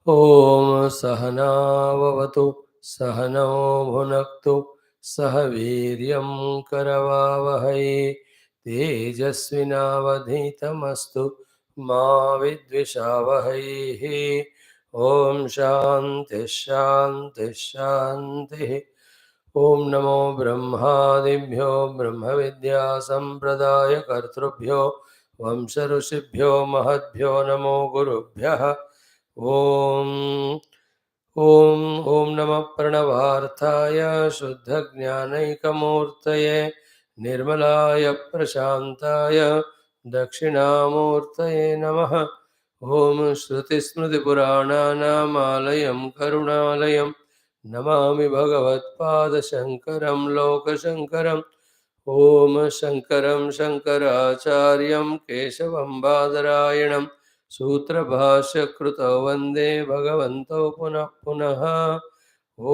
ॐ सहनाववतु सहनौ भुनक्तु सह वीर्यं करवावहै तेजस्विनावधीतमस्तु मा विद्विषावहैः। ॐ शान्तिः शान्तिः शान्तिः। ॐ नमो ब्रह्मादिभ्यो ब्रह्मविद्या सम्प्रदायकर्तृभ्यो वंश ऋषिभ्यो महद्भ्यो नमो गुरुभ्यः। ॐ नमः प्रणवार्थाय शुद्धज्ञानैकमूर्तये निर्मलाय प्रशान्ताय दक्षिणामूर्तये नमः। ॐ श्रुतिस्मृतिपुराणानामालयं करुणालयं नमामि भगवत्पादशङ्करं लोकशङ्करम्। ॐ शङ्करं शङ्कराचार्यं केशवं बादरायणं सूत्रभाष्यकृतौ वन्दे भगवन्तौ पुनः पुनः। ॐ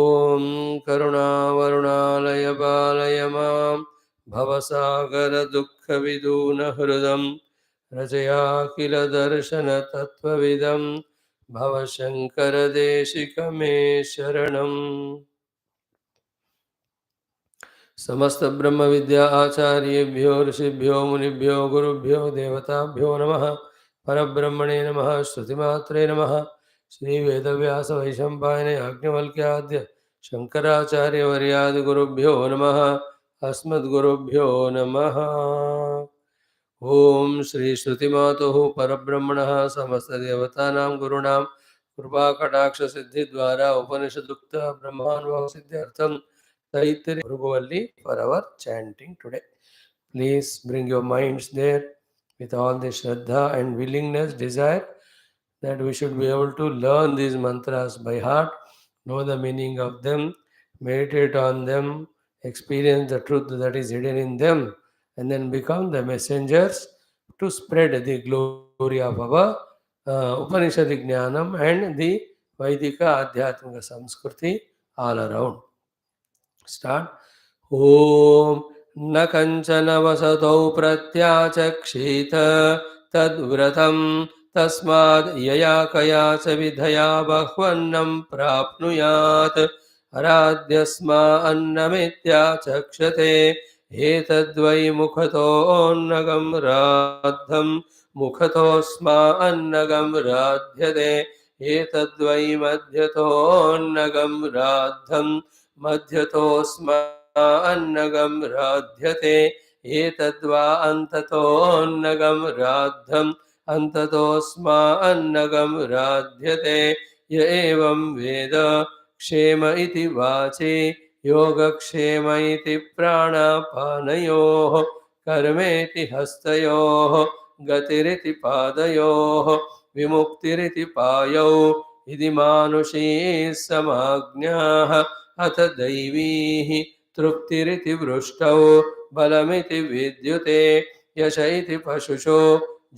करुणावरुणालय पालय मां भवसागरदुःखविदूनहृदं रचयाखिलदर्शनतत्त्वविदं भवशङ्करदेशिकमे शरणम्। समस्त ब्रह्म विद्या आचार्येभ्यो ऋषिभ्यो मुनिभ्यो गुरुभ्यो देवताभ्यो नमः। परब्रह्मणे नमः। श्रुतिमात्रे नमः। श्री वेदव्यास वैशंपायन याज्ञवल्क्याद्य शंकराचार्यवर्यादि गुरुभ्यो नमः। अस्मद्गुरुभ्यो नमः। ओम श्री श्रुतिमातुः परब्रह्मणः समस्त देवतानां गुरुणां कृपा कटाक्ष सिद्धि द्वारा उपनिषदुक्त ब्रह्मानुभव सिद्ध्यर्थं Taittiriya Valli for our chanting today. Please bring your minds there with all the Shraddha and willingness, desire that we should be able to learn these mantras by heart, know the meaning of them, meditate on them, experience the truth that is hidden in them, and then become the messengers to spread the glory of our Upanishadic Jnanam and the Vaidika Adhyatmika Samskriti all around. Start. ॐ न कञ्चन वसतौ प्रत्याचक्षेत तद्व्रतं तस्माद् यया कया च विधया बह्वन्नं प्राप्नुयात् अराध्यस्मा अन्नमित्याचक्षते एतद्वै मुखतोऽन्नगं राद्धं मुखतोऽस्मा अन्नगं राध्यते एतद्वै मध्यतोऽन्नगं राद्धं मध्यतोऽस्मा अन्नगं राध्यते एतद्वा अन्ततोऽन्नगं राद्धं अन्ततोऽस्मा अन्नगं राध्यते य एवं वेद क्षेम इति वाचि योगक्षेम इति प्राणापानयोः कर्मेति हस्तयोः गतिरिति पादयोः विमुक्तिरिति पायौ इति मानुषी समाज्ञाः अथ दैवीः तृप्तिरिति वृष्टौ बलमिति विद्युते यश इति पशुषु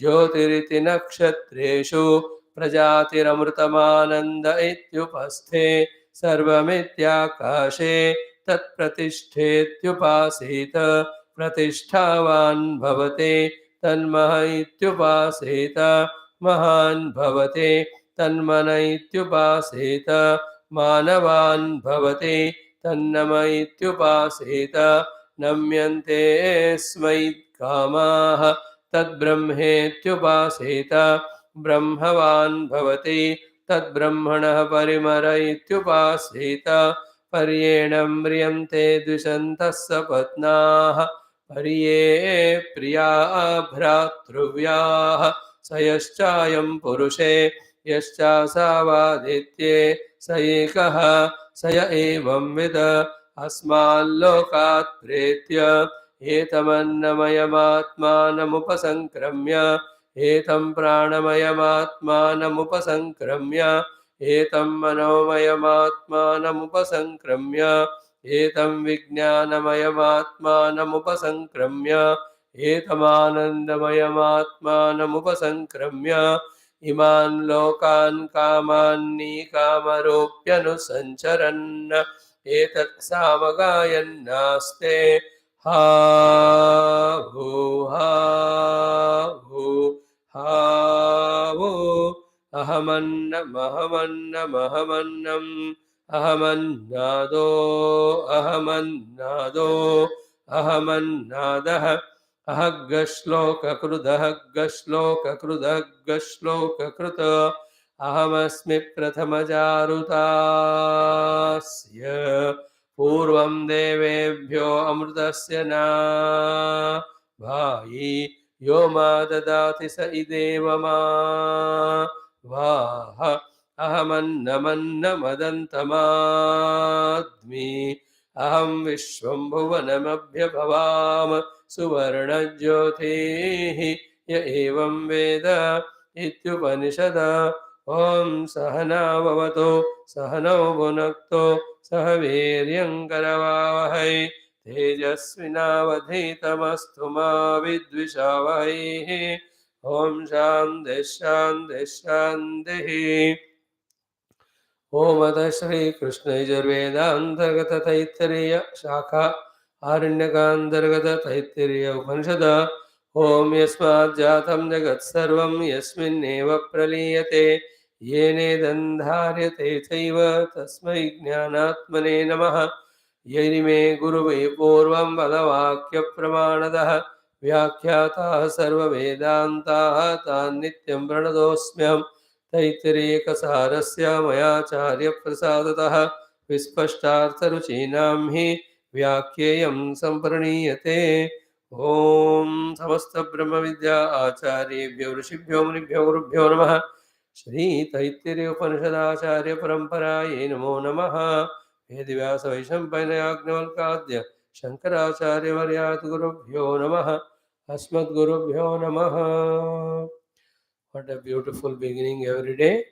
ज्योतिरिति नक्षत्रेषु प्रजातिरमृतमानन्द इत्युपस्थे सर्वमित्याकाशे तत्प्रतिष्ठेत्युपासीत प्रतिष्ठावान् भवते तन्मह इत्युपासीत महान् भवते तन्मन इत्युपासीत मानवान् भवते तन्नम इत्युपासीत नम्यन्ते स्मै कामाः तद्ब्रह्मेत्युपासीत ब्रह्मवान् भवति तद्ब्रह्मणः परिमर इत्युपासीत पर्येण म्रियन्ते द्विषन्तः सपत्नाः पर्ये प्रिया भ्रातृव्याः स यश्चायं पुरुषे यश्चासावादित्ये स एकः स य एवं विद अस्माल्लोकात् प्रेत्य एतमन्नमयमात्मानमुपसङ्क्रम्य एतं प्राणमयमात्मानमुपसङ्क्रम्य एतं मनोमयमात्मानमुपसङ्क्रम्य एतं विज्ञानमयमात्मानमुपसङ्क्रम्य एतमानन्दमयमात्मानमुपसङ्क्रम्य इमान् लोकान् कामान्निकामरूप्यनुसञ्चरन् एतत् सामगायन्नास्ते हा भू हा भू हा भू अहमन्नमहमन्नमहमन्नम् अहमन्नादो अहमन्नादो अहमन्नादः अहग्गश्लोककृदहग्गश्लोककृदहग्गश्लोककृत अहमस्मि प्रथमजारुतास्य पूर्वं देवेभ्यो अमृतस्य ना भायि यो मा ददाति स इदेव मा वाह अहमन्नमन्नमदन्तमाद्मि अहं विश्वं भुवनमभ्यभवाम सुवर्णज्योतिः य एवं वेद इत्युपनिषद ॐ सहना भवतु सहनौ भुनक्तु सह वीर्यङ्करवावहै तेजस्विनावधीतमस्तु मा विद्विषावहैः ॐ शान्तिः शान्तिः शान्तिः ओम अतः श्री कृष्ण यजुर्वेदांतर्गत तैत्तिरीय शाखा आरण्यकांतर्गत तैत्तिरीय उपनिषद ओम यस्मात् जातं जगत्सर्वं यस्मिन्नेव प्रलीयते येनेदन्धार्यते चैव तस्मै ज्ञानात्मने नमः यैरिमे गुरुवे पूर्वं पदवाक्यप्रमाणतः व्याख्याताः सर्ववेदान्ताः तान् नित्यं प्रणतोऽस्म्यहम् तैत्तिरीयकसारस्य मयाचार्यप्रसादतः विस्पष्टार्थरुचीनां हि व्याख्येयं सम्प्रणीयते ॐ समस्तब्रह्मविद्या आचार्येभ्यो ऋषिभ्यो मुनिभ्यो गुरुभ्यो नमः श्री तैत्तिरीय उपनिषदाचार्य परंपरायै नमो नमः वेदव्यासवैशम्पायनयाज्ञवल्क्याद्य शंकराचार्यवर्यात् गुरुभ्यो नमः अस्मद्गुरुभ्यो नमः. What a beautiful beginning every day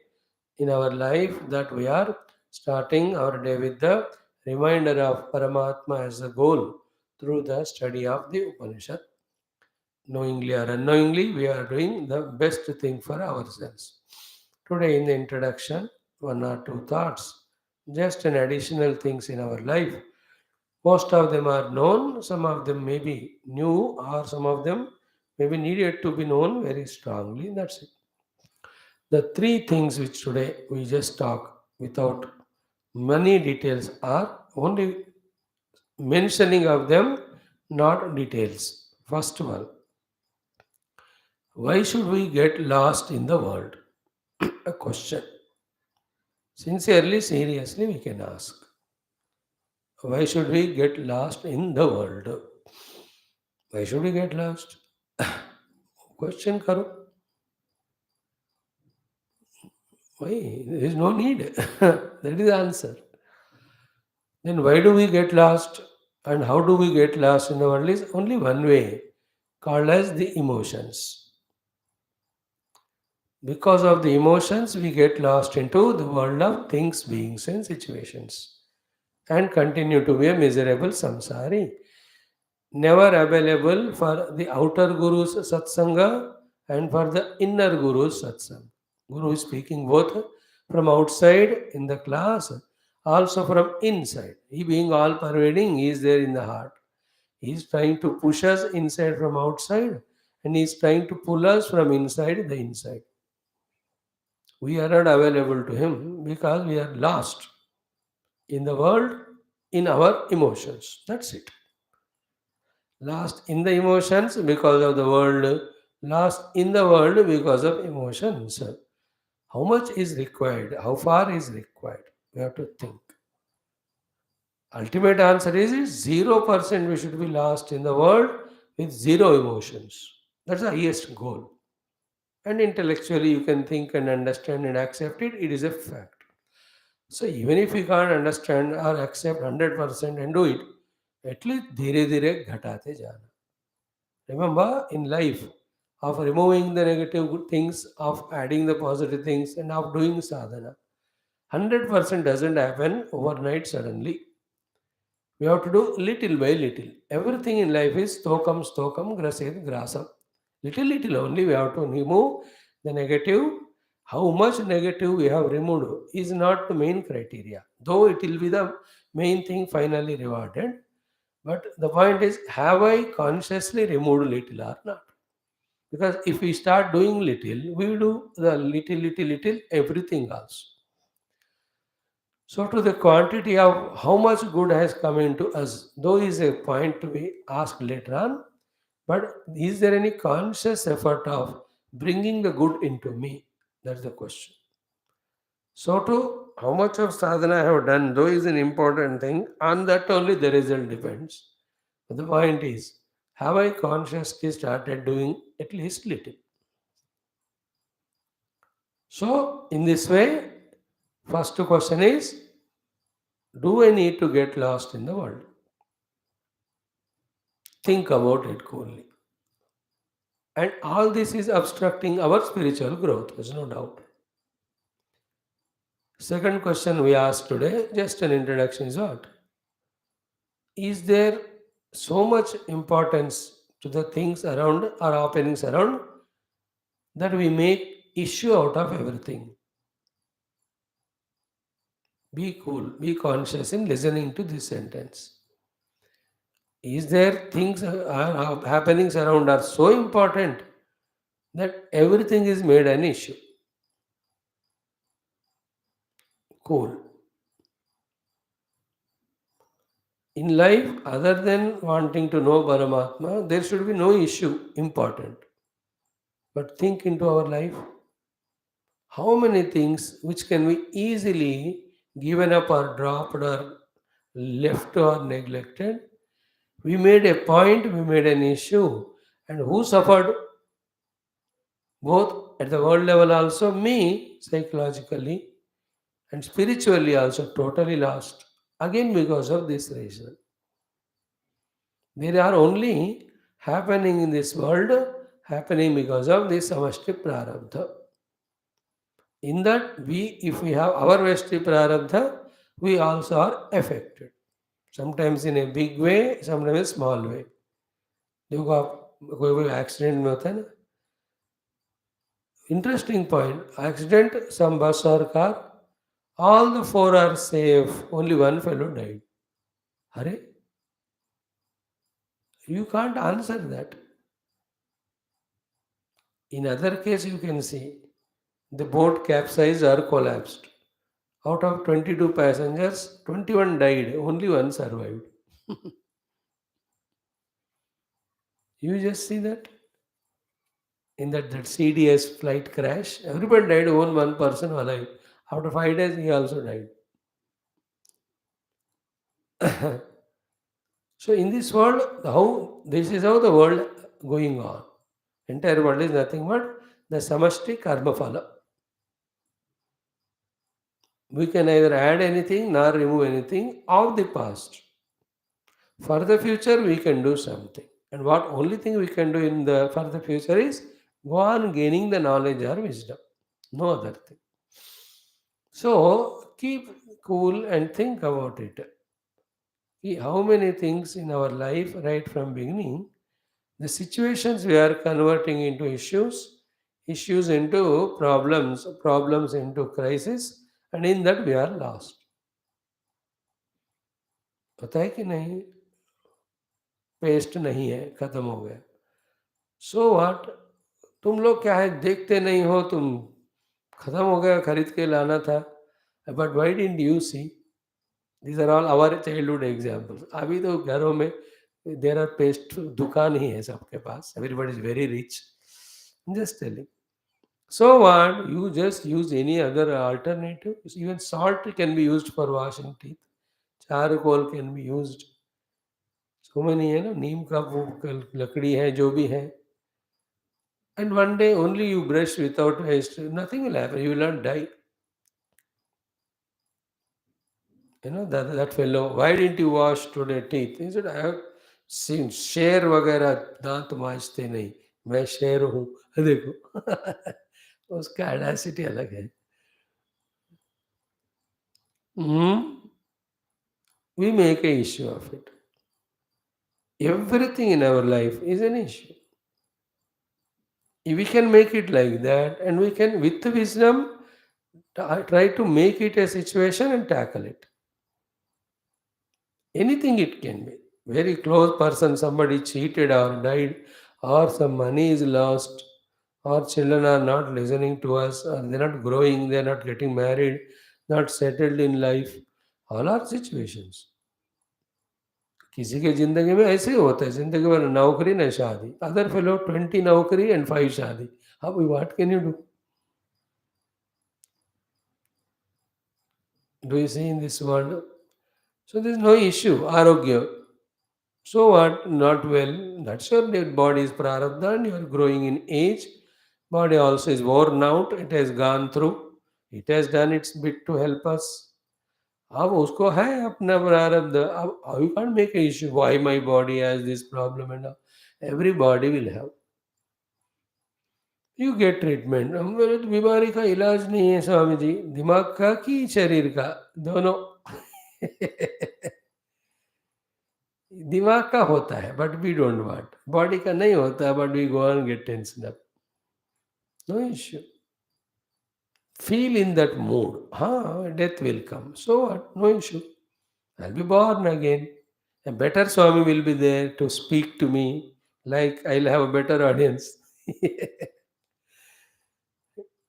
in our life, that we are starting our day with the reminder of Paramatma as a goal through the study of the Upanishad. Knowingly or unknowingly, we are doing the best thing for ourselves. Today, in the introduction, one or two thoughts, just an additional things in our life. Most of them are known, some of them may be new, or some of them may be needed to be known very strongly. That's it. The three things which today we just talk without many details are only mentioning of them, not details. First one, why should we get lost in the world? A question. Sincerely, seriously, we can ask. Why should we get lost in the world? Why should we get lost? Question karo. Why? There is no need. That is the answer. Then why do we get lost and how do we get lost in the world is only one way, called as the emotions. Because of the emotions, we get lost into the world of things, beings, and situations and continue to be a miserable samsari. Never available for the outer guru's satsanga and for the inner guru's satsang. Guru is speaking both from outside in the class, also from inside. He being all pervading, he is there in the heart. He is trying to push us inside from outside and he is trying to pull us from inside the inside. We are not available to him because we are lost in the world in our emotions. That's it. Lost in the emotions because of the world, lost in the world because of emotions. How much is required? How far is required? We have to think. Ultimate answer is 0% we should be lost in the world with zero emotions. That's the highest goal. And intellectually you can think and understand and accept it. It is a fact. So even if you can't understand or accept 100% and do it, at least dhire dhire ghatate jana. Remember, in life, of removing the negative good things, of adding the positive things, and of doing sadhana, 100% doesn't happen overnight suddenly. We have to do little by little. Everything in life is stokam, graset, grasam. Little only we have to remove the negative. How much negative we have removed is not the main criteria, though it will be the main thing finally rewarded. But the point is, have I consciously removed little or not? Because if we start doing little, we will do the little, everything else. So, to the quantity of how much good has come into us, though is a point to be asked later on, but is there any conscious effort of bringing the good into me? That's the question. So, to how much of sadhana I have done, though is an important thing, on that only the result depends. But the point is, have I consciously started doing at least little? So, in this way, first question is, do I need to get lost in the world? Think about it coolly. And all this is obstructing our spiritual growth, there's no doubt. Second question we asked today, just an introduction, is what? Is there so much importance to the things around or happenings around that we make issue out of everything? Be cool, be conscious in listening to this sentence. Is there things happenings around are so important that everything is made an issue? Cool. In life, other than wanting to know Paramatma, there should be no issue important. But think into our life, how many things which can be easily given up or dropped or left or neglected, we made a point, we made an issue, and who suffered both at the world level also, me psychologically and spiritually also totally lost. Again because of this reason. There are only happening in this world, happening because of this samashti prarabdha. In that, if we have our veshti prarabdha, we also are affected. Sometimes in a big way, sometimes in a small way. देखो आप कोई कोई accident में होता है ना, interesting point, accident, some bus or car, all the four are safe, only one fellow died. Hare, you can't answer that. In other case, you can see the boat capsized or collapsed. Out of 22 passengers, 21 died, only one survived. You just see that? In that CDS flight crash, everybody died, only one person alive. After 5 days, he also died. So in this world, how this is how the world going on. Entire world is nothing but the samashti karma phala. We can neither add anything nor remove anything of the past. For the future, we can do something. And what only thing we can do in the for the future is go on gaining the knowledge or wisdom. No other thing. So keep cool and think about it. See how many things in our life right from beginning, the situations we are converting into issues, issues into problems, problems into crisis, and in that we are lost. पता है कि नहीं, paste नहीं है, खत्म हो गया. So what, तुम लोग क्या है, देखते नहीं हो, तुम खत्म हो गया, खरीद के लाना था. But why didn't you see? These are all our childhood examples. अभी तो घरों में देर आर पेस्ट दुकान ही है सबके पास. Everybody is very rich. Just telling. So what? You just use any other alternative. Even salt can be used for washing teeth. Charcoal can be used. So many है ना, नीम का वो लकड़ी है, जो भी है. And one day only you brush without waste, nothing will happen. You will not die. You know that fellow. Why didn't you wash today teeth? He said, I have seen शेर वगैरह दांत मांजते नहीं. मैं शेर हूँ. देखो उसका एडासिटी अलग है. We make a issue of it. Everything in our life is an issue. If we can make it like that, and we can, with wisdom, try to make it a situation and tackle it. Anything it can be. Very close person, somebody cheated or died, or some money is lost, or children are not listening to us, or they're not growing, they're not getting married, not settled in life. All are situations. किसी के जिंदगी में ऐसे ही होता है, जिंदगी भर नौकरी न शादी, अदर फेलो 20 नौकरी and 5 शादी. How, what can you do? Do you see in this world? So there is no issue. Arogya. So what? Not well. That's your dead body is prarabdha and you are growing in age. Body also is worn out. It has gone through. It has done its bit to help us. अब उसको है अपना प्रारब्ध. अब you can't make a issue. Why my body has this problem and all. Every body will have. You get treatment. हम बोले तो बीमारी का इलाज नहीं है स्वामी जी, दिमाग का कि शरीर का, दोनों. दिमाग का होता है but we don't want, body का नहीं होता but we go on get tension up. No issue. Feel in that mood. हाँ, death will come, so what, no issue. I will be born again. A better Swami will be there to speak to me, like I'll have a better audience.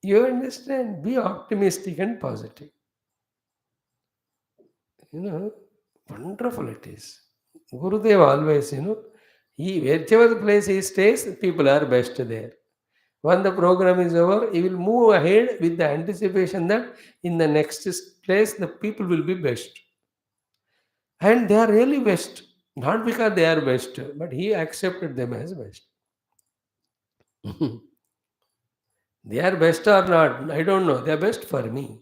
You understand? Be optimistic and positive. You know, wonderful it is. Gurudev always, he, whichever place he stays, people are best there. When the program is over, he will move ahead with the anticipation that in the next place, the people will be best. And they are really best. Not because they are best, but he accepted them as best. They are best or not, I don't know. They are best for me.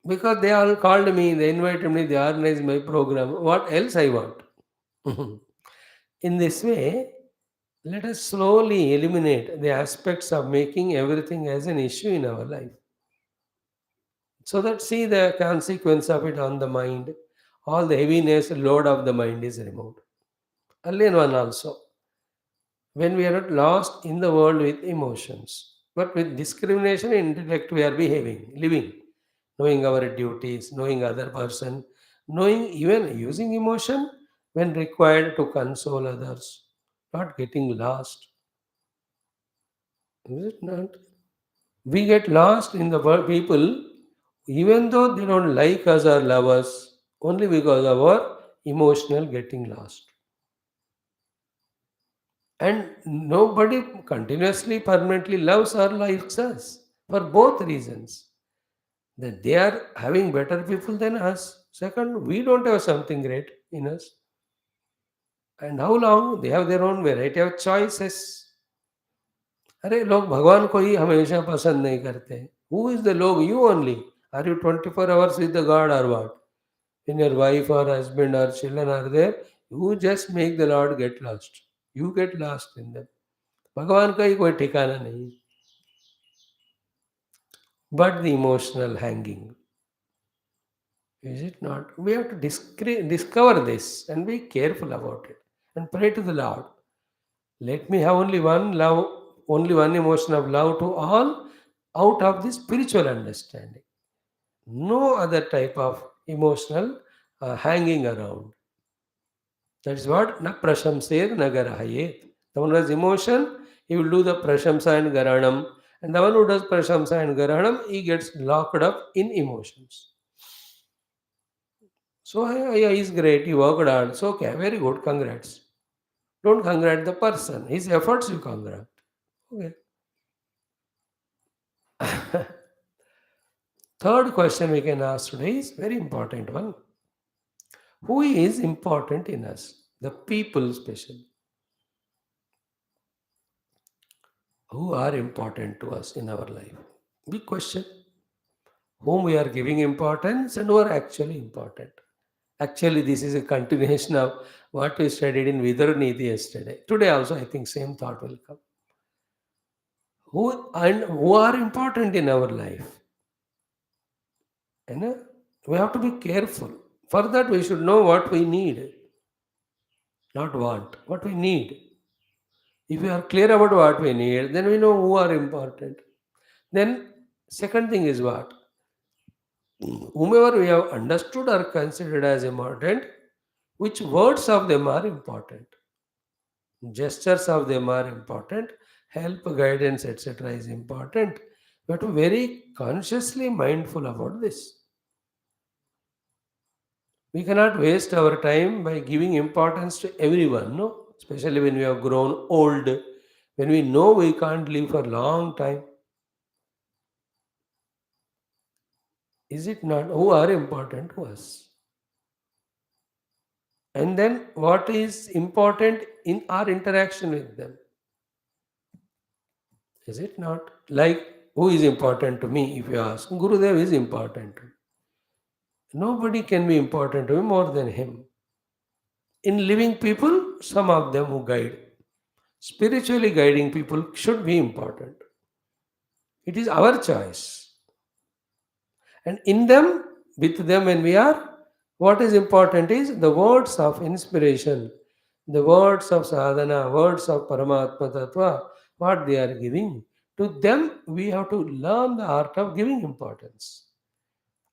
Because they all called me, they invited me, they organized my program. What else I want? In this way, let us slowly eliminate the aspects of making everything as an issue in our life. So that see the consequence of it on the mind. All the heaviness, load of the mind is removed. Earlier one also. When we are not lost in the world with emotions, but with discrimination in intellect we are behaving, living, knowing our duties, knowing other person, knowing even using emotion when required to console others, not getting lost. Is it not? We get lost in the world people, even though they don't like us or love us, only because of our emotional getting lost. And nobody continuously, permanently loves or likes us for both reasons. That they are having better people than us. Second, we don't have something great in us. And how long? They have their own variety of choices. अरे लोग भगवान को ही हमेशा पसंद नहीं करते. Who is the लोग? You only. Are you 24 hours with the God or what? When your wife or husband or children are there, you just make the Lord get lost. You get lost in them. भगवान का ही कोई ठिकाना नहीं. But the emotional hanging. Is it not? We have to discover this and be careful about it and pray to the Lord. Let me have only one love, only one emotion of love to all out of the spiritual understanding. No other type of emotional hanging around. That's what na prashamsed na garahayet. The one who has emotion, he will do the prashamsa and garanam. And the one who does prashamsa and garanam, he gets locked up in emotions. So, yeah, he's great, he worked hard. So, okay, very good, congrats. Don't congratulate the person, his efforts you congratulate. Okay. Third question we can ask today is very important one. Who is important in us? The people, especially. Who are important to us in our life? Big question. Whom we are giving importance and who are actually important. Actually, this is a continuation of what we studied in Vidurniti yesterday. Today also, I think same thought will come. Who are important in our life? You know, we have to be careful. For that, we should know what we need, not want. What we need. If we are clear about what we need, then we know who are important. Then, second thing is what? Whomever we have understood or considered as important, which words of them are important? Gestures of them are important. Help, guidance, etc. is important. We have to very consciously mindful about this. We cannot waste our time by giving importance to everyone, no? Especially when we have grown old, when we know we can't live for a long time. Is it not? Who are important to us? And then what is important in our interaction with them? Is it not? Like, who is important to me if you ask? Gurudev is important. Nobody can be important to me more than him. In living people, some of them who guide. Spiritually guiding people should be important. It is our choice. And in them, with them, when we are, what is important is the words of inspiration, the words of sadhana, words of Paramatma Tattva, what they are giving. To them, we have to learn the art of giving importance.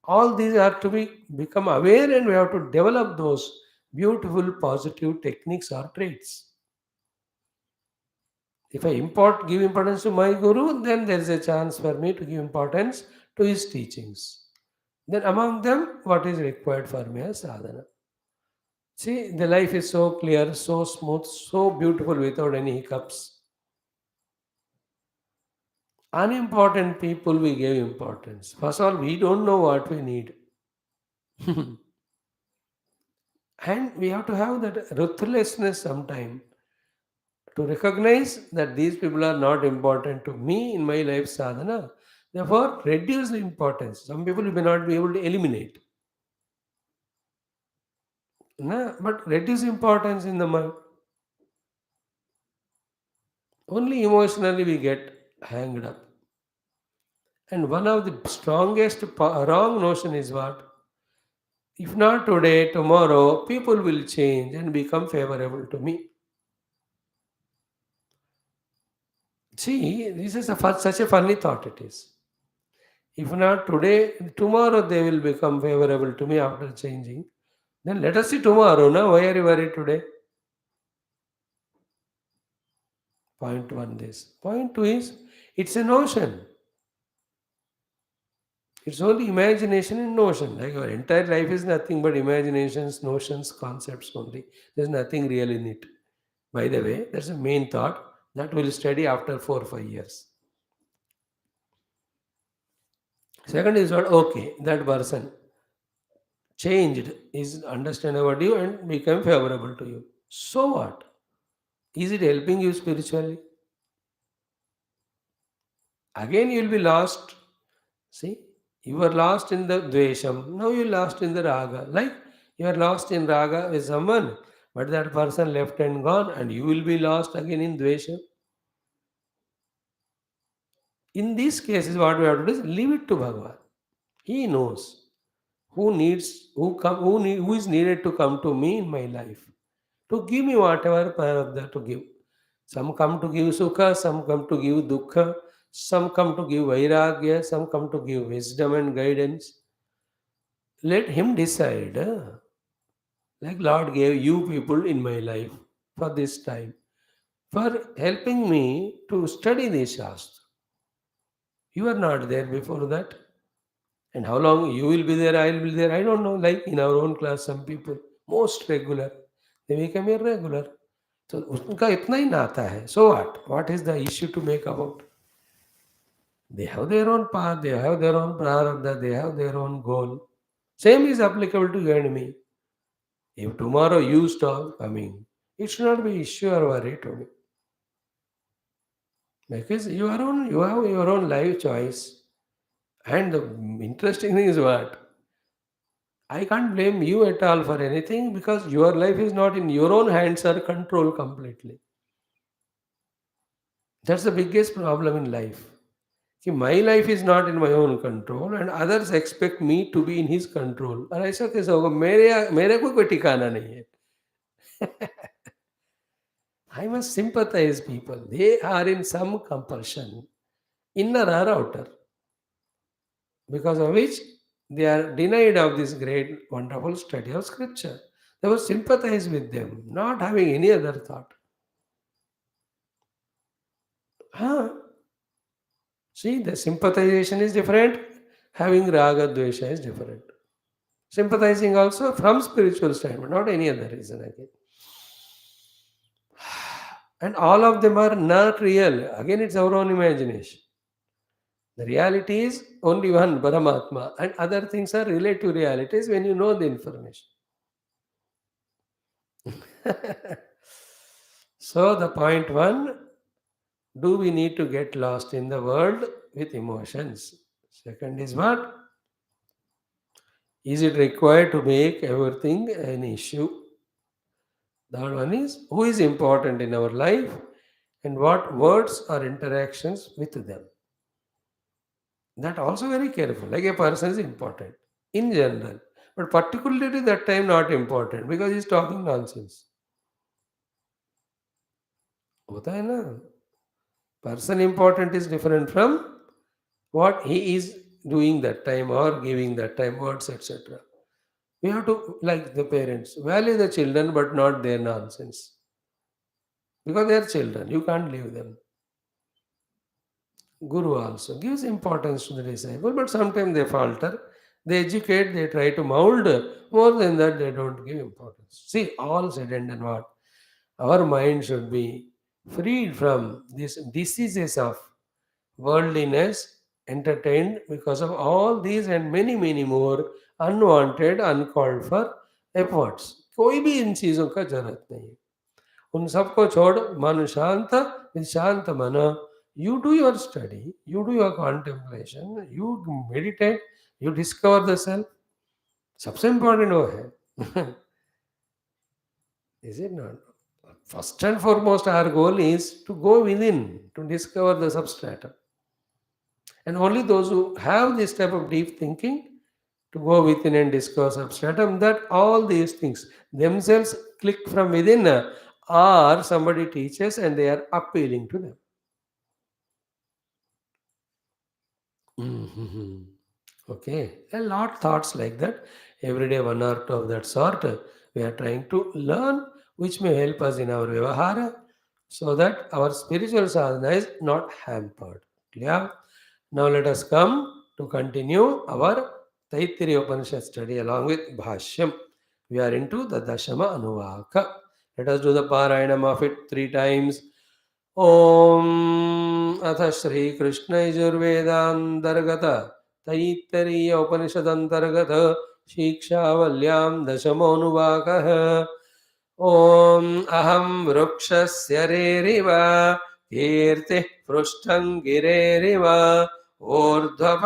All these are to be become aware, and we have to develop those beautiful positive techniques or traits. If I give importance to my guru, then there is a chance for me to give importance to his teachings. Then among them, what is required for me as sadhana. See, the life is so clear, so smooth, so beautiful without any hiccups. Unimportant people we give importance. First of all, we don't know what we need. And we have to have that ruthlessness sometime to recognize that these people are not important to me in my life sadhana. Therefore, reduce the importance. Some people you may not be able to eliminate. No, but reduce importance in the mind. Only emotionally we get hanged up. And one of the strongest wrong notion is what? If not today, tomorrow, people will change and become favorable to me. See, this is such a funny thought it is. If not today, tomorrow they will become favorable to me after changing. Then let us see tomorrow. Now, why are you worried today? Point one this. Point two is it's a notion. It's only imagination and notion. Like our entire life is nothing but imaginations, notions, concepts only. There's nothing real in it. By the way, that's a main thought that we'll study after 4 or 5 years. Second is what? Okay, that person changed, is understand about you and become favorable to you. So what? Is it helping you spiritually? Again, you'll be lost. See, you were lost in the dvesham. Now you're lost in the raga. Like you are lost in raga with someone, but that person left and gone, and you will be lost again in dvesham. In these cases, what we have to do is leave it to Bhagavan. He knows who is needed to come to me in my life to give me whatever prarabdha to give. Some come to give sukha, some come to give dukkha, some come to give vairagya, some come to give wisdom and guidance. Let him decide. Like Lord gave you people in my life for this time, for helping me to study this Shastra. You are not there before that. And how long you will be there, I will be there, I don't know. Like in our own class, some people, most regular, they become irregular. So उनका इतना ही नाता है. So what? What is the issue to make about? They have their own path, they have their own prarabdha, they have their own goal. Same is applicable to you and me. If tomorrow you stop coming, it should not be issue or worry to me. Because you have your own life choice. And the interesting thing is what? I can't blame you at all for anything because your life is not in your own hands or control completely. That's the biggest problem in life. See, my life is not in my own control and others expect me to be in his control. और ऐसा कैसे होगा? मेरे को कोई ठिकाना नहीं है. I must sympathize people. They are in some compulsion, inner or outer, because of which they are denied of this great, wonderful study of scripture. They will sympathize with them, not having any other thought. Huh? See, the sympathization is different. Having raga dvesha is different. Sympathizing also from spiritual standpoint, not any other reason again. And all of them are not real. Again, it's our own imagination. The reality is only one, Paramatma, and other things are relative realities when you know the information. So, the point one, do we need to get lost in the world with emotions? Second is what? Is it required to make everything an issue? Third one is who is important in our life and what words or interactions with them. That also very careful. Like a person is important in general, but particularly that time not important because he's talking nonsense. होता है ना? Person important is different from what he is doing that time or giving that time, words, etc. We have to, like the parents, value the children but not their nonsense. Because they are children, you can't leave them. Guru also gives importance to the disciple, but sometimes they falter. They educate, they try to mold. More than that, they don't give importance. See, all said and done what? Our mind should be freed from these diseases of worldliness, entertained because of all these and many, many more unwanted, uncalled for efforts. कोई भी इन चीज़ों का जरूरत नहीं है. उन सबको छोड़ मन शांत with शांत मन. You do your study, you do your contemplation, you meditate, you discover the self. सबसे important वो है. Is it not? First and foremost, our goal is to go within to discover the substratum. And only those who have this type of deep thinking to go within and discover substratum, that all these things themselves click from within, or somebody teaches and they are appealing to them. Mhm. Okay, a lot thoughts like that. Every day, one or two of that sort. We are trying to learn, which may help us in our vyavahara, so that our spiritual sadhana is not hampered. Clear? Now let us come to continue our Taittiriya Upanishad study along with Bhashyam. We are into the Dashama Anuvaka. Let us do the Parayanam of it 3 times. Om Atha Shri Krishna Yajurvedantargata Taittiriya Upanishadantargata Shiksha Valyam Dashamonuvakah. Om Aham Vrukshasya Reriva Kirti Prushtam Gireriva Urdhva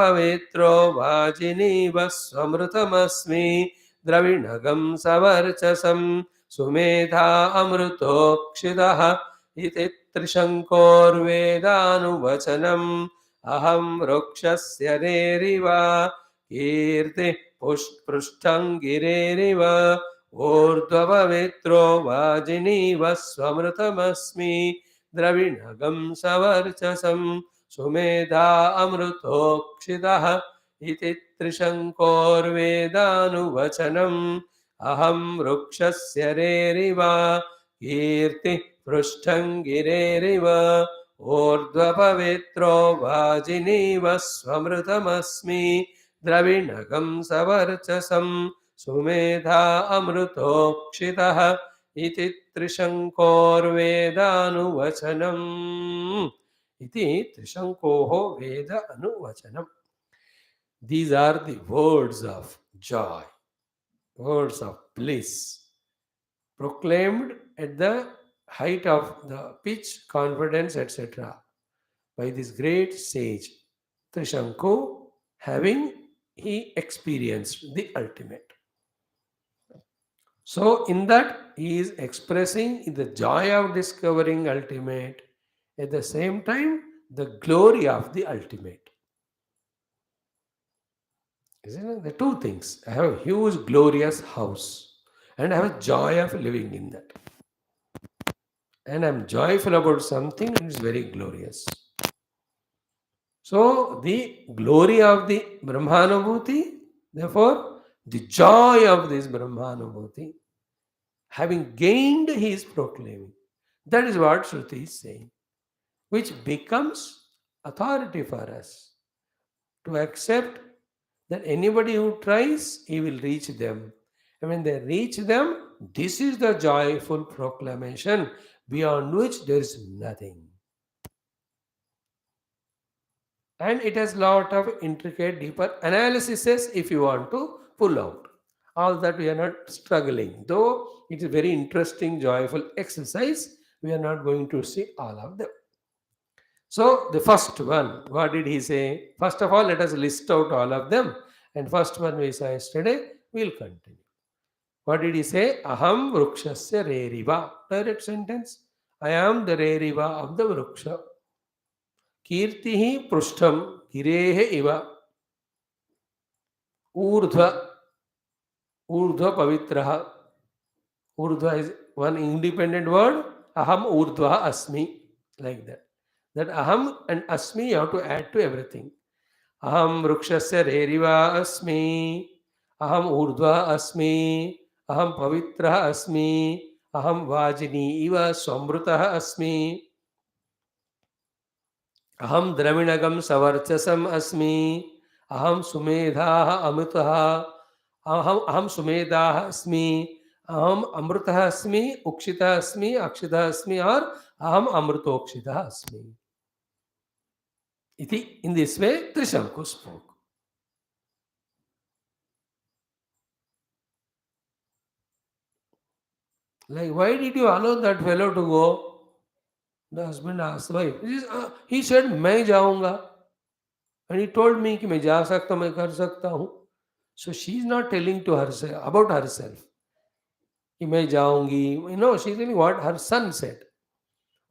Vajiniva Swamrutamasmi Dravinagam Savarchasam Sumedha Amrutokshidaha Iti Trishankorvedanuvachanam Aham Vrukshasya Reriva Kirti Prushtam Gireriva ऊर्ध्वपवित्रो वाजिनीव स्वमृतमस्मि द्रविणगं सवर्चसं Sumedha अमृतोक्षितः इति त्रिशङ्कोर्वेदानुवचनम् अहं वृक्षस्य रेरिव कीर्ति पृष्ठं गिरेरिव ऊर्ध्वपवित्रो वाजिनीव स्वमृतमस्मि द्रविणगं सवर्चसम् सुमेधा अमृतोक्षितः इति त्रिशङ्कोर्वेदानुवचनम् इति त्रिशङ्कोः वेद अनुवचनम्. These are the words of joy, words of bliss, proclaimed at the height of the pitch, confidence, etc. by this great sage Trishanku, having he experienced the ultimate. So, in that, he is expressing the joy of discovering ultimate, at the same time, the glory of the ultimate. Isn't it? The two things. I have a huge, glorious house, and I have a joy of living in that. And I'm joyful about something, and it's very glorious. So, the glory of the Brahmanubhuti, therefore, the joy of this Brahmanubhuti, having gained, he is proclaiming. That is what Shruti is saying. which becomes authority for us to accept that anybody who tries, he will reach them. And when they reach them, this is the joyful proclamation beyond which there is nothing. And it has lot of intricate, deeper analyses if you want to pull out. All that we are not struggling. Though it is very interesting, joyful exercise, we are not going to see all of them. So the first one, what did he say? First of all, let us list out all of them. And first one we saw yesterday, we'll continue. What did he say? Aham vrukshasya reriva. Direct sentence. I am the reriva of the vruksha. Kirtihi prushtam girehe iva. Urdhva. Urdhva pavitraha. Urdhva is one independent word. Aham urdhva asmi. Like that. That aham and asmi you have to add to everything. Aham vrukshasya reriva asmi. Aham urdhva asmi. Aham pavitra asmi. Aham vajini iva samrutah asmi. Aham draminagam savarchasam asmi. Aham sumedha amrutah. Aham sumedha asmi. Aham amrutah asmi. Ukshita asmi. Akshita asmi. Or aham amrutokshita asmi. Iti, in this way, Trishanku spoke. Like, why did you allow that fellow to go? The husband asked the wife. He said, मैं जाऊंगा. And he told me कि मैं जा सकता हूँ, मैं कर सकता हूँ. So she is not telling to herself about herself. कि मैं जाऊंगी. You know, she is telling what her son said.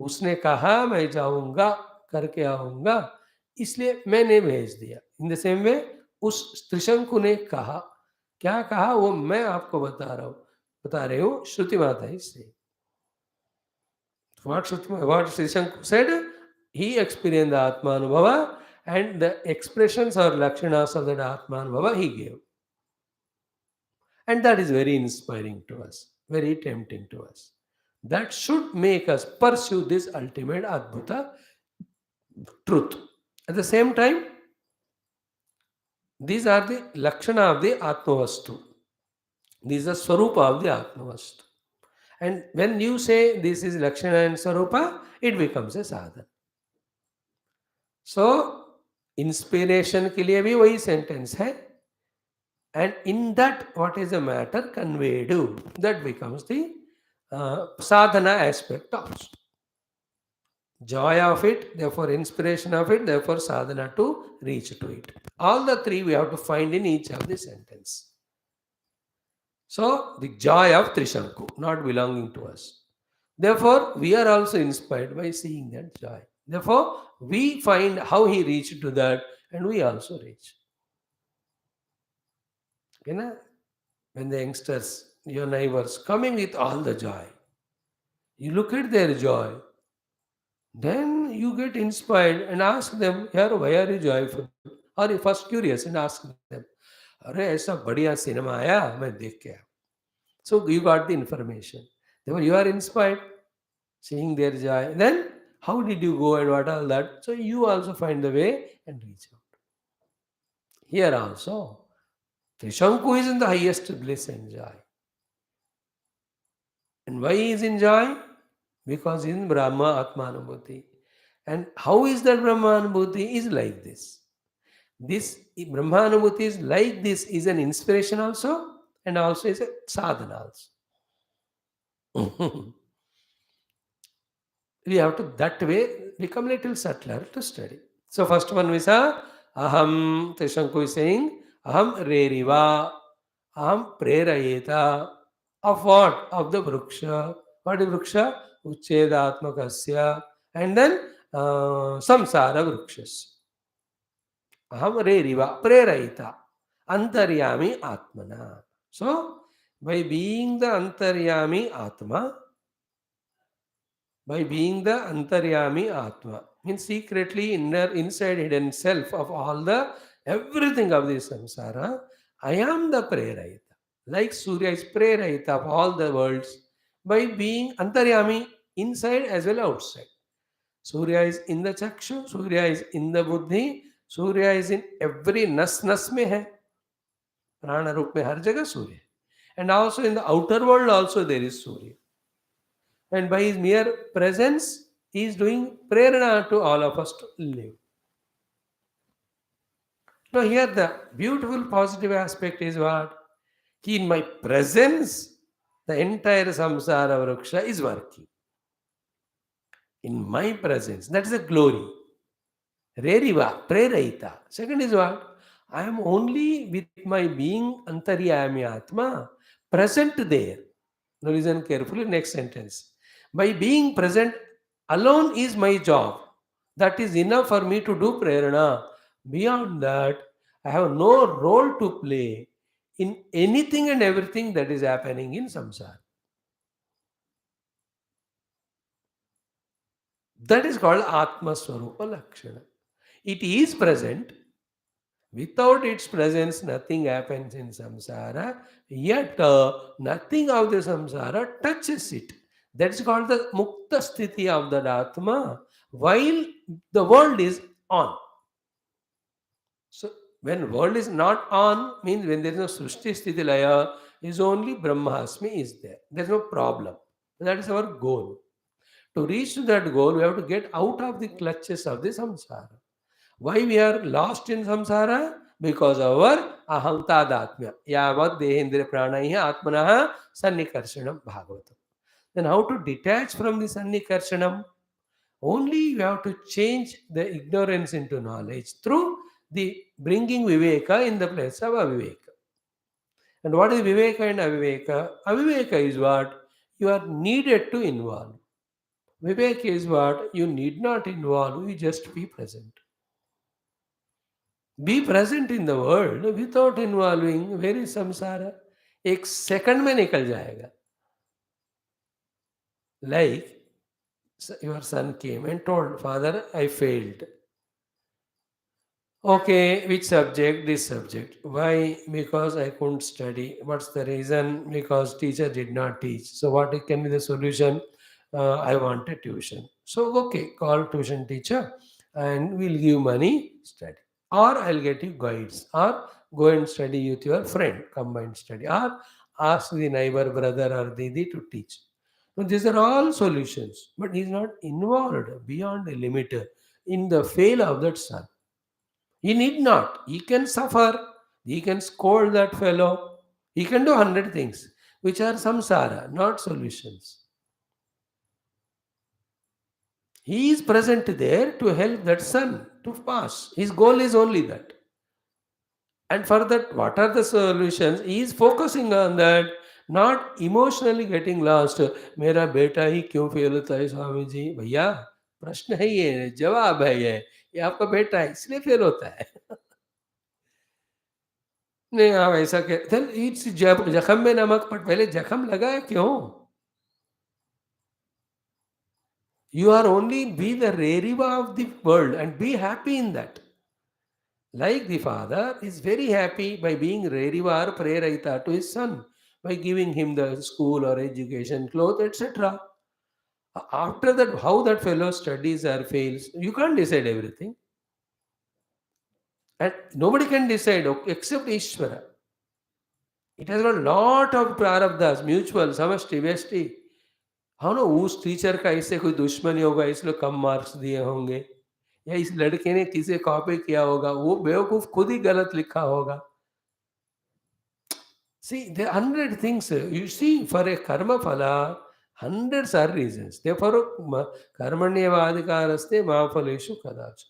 उसने कहा मैं जाऊंगा, करके आऊंगा, इसलिए मैंने भेज दिया. In the same way, उस त्रिशंकु ने कहा, क्या कहा वो मैं आपको बता रही हूँ. श्रुति माता इससे. What Trishanku said, he experienced the Atmanubhava and the expressions or lakshanas of that Atmanubhava he gave. And that is very inspiring to us, very tempting to us. That should make us pursue this ultimate Adbhuta truth. At the same time, these are the lakshana of the Atmavastu. These are Swarupa of the Atmavastu. And when you say this is Lakshana and Swarupa, it becomes a sadhana. So, inspiration के लिए भी वही sentence है. And in that, what is the matter conveyed to, that becomes the sadhana aspect also. Joy of it, therefore inspiration of it, therefore sadhana to reach to it. All the three we have to find in each of the sentence. So, the joy of Trishanku, not belonging to us. Therefore, we are also inspired by seeing that joy. Therefore, we find how he reached to that and we also reach. You know, when the youngsters, your neighbors, coming with all the joy, you look at their joy, then you get inspired and ask them, "Yaar, why are you joyful?" Or you first curious and ask them, "अरे ऐसा बढ़िया cinema आया, मैं देख के आया." So you got the information. Therefore, you are inspired, seeing their joy. Then, how did you go and what all that? So you also find the way and reach out. Here also, Trishanku is in the highest bliss and joy. And why he is in joy? Because he is in Brahma Atmanubhuti. And how is that Brahmanubhuti? Is like this. This Brahmanubhuti is like this, is an inspiration also, and also is a sadhana also. We have to that way become little subtler to study. So first one we saw, Aham, Trishanku is saying, Aham reriva, Aham prerayeta. Of what? Of the vruksha. What is vruksha? Uchedatmakasya. And then samsara vrukshasya. Aham reriva, prerayita. Antaryami atmana. So, by being the Antaryami Atma, means secretly inside hidden self of all the everything of this samsara, I am the prerayita. Like Surya is prerayita of all the worlds by being Antaryami inside as well outside. Surya is in the chakshu, Surya is in the buddhi, Surya is in every nas में है, prana रूप में हर जगह सूर्य. And also in the outer world also there is Surya. And by his mere presence, he is doing prerana to all of us to live. Now here the beautiful positive aspect is what? In my presence, the entire samsara vriksha is working. In my presence, that is a glory. Reriva, prerayita. Second is what? I am only with my being antaryami atma, present there. Now listen carefully, next sentence. By being present alone is my job. That is enough for me to do prerana. Beyond that, I have no role to play in anything and everything that is happening in samsara. That is called Atma Swarupa Lakshana. It is present. Without its presence, nothing happens in samsara. Yet, nothing of the samsara touches it. That is called the Mukta Sthiti of the Atma, while the world is on. So, when world is not on, means when there is no Srishti Sthiti Laya, is only Brahmasmi is there. There is no problem. That is our goal. To reach to that goal, we have to get out of the clutches of the samsara. Why we are lost in samsara? Because our ahamtadatmya. Yavat dehendra pranaiha atmanaha sannikarshanam bhagavatam. Then how to detach from the sannikarshanam? Only you have to change the ignorance into knowledge through the bringing viveka in the place of aviveka. And what is viveka and aviveka? Aviveka is what? You are needed to involve. Vivek is what? You need not involve, you just be present. Be present in the world without involving. Where is samsara? एक second में निकल जाएगा. Like your son came and told, Father, I failed. Okay, which subject? This subject. Why? Because I couldn't study. What's the reason? Because teacher did not teach. So what can be the solution? I want a tuition. So okay, call tuition teacher and we'll give money, study. Or I'll get you guides. Or go and study with your friend, combined study. Or ask the neighbor, brother or didi to teach. Now, these are all solutions. But he's not involved beyond a limit in the fail of that son. He need not. He can suffer. He can scold that fellow. He can do 100 things, which are samsara, not solutions. He is present there to help that son to pass. His goal is only that. And for that, what are the solutions? He is focusing on that, not emotionally getting lost. मेरा बेटा ही क्यों fail होता है स्वामी जी? भैया प्रश्न है ये, जवाब है ये आपका बेटा है इसलिए फेल होता है. नहीं आप ऐसा then it's जख्म में नमक, पर पहले जख्म लगाया क्यों? You are only be the reriva of the world and be happy in that. Like the father is very happy by being reriva or prerayita to his son, by giving him the school or education, clothes, etc. After that, how that fellow studies or fails, you can't decide everything. And nobody can decide except Ishvara. It has got a lot of prarabdhas, mutual, samashti, vyashti. हाँ ना, उस teacher का इससे कोई दुश्मनी होगा इसलिए कम marks दिए होंगे, या इस लड़के ने किसे कॉपी किया होगा, वो बेवकूफ खुद ही गलत लिखा होगा. See, there are 100 things. You see, for a karma phala, hundreds are reasons. Therefore, karmanyavadikaraste mahaphaleshu kadacha.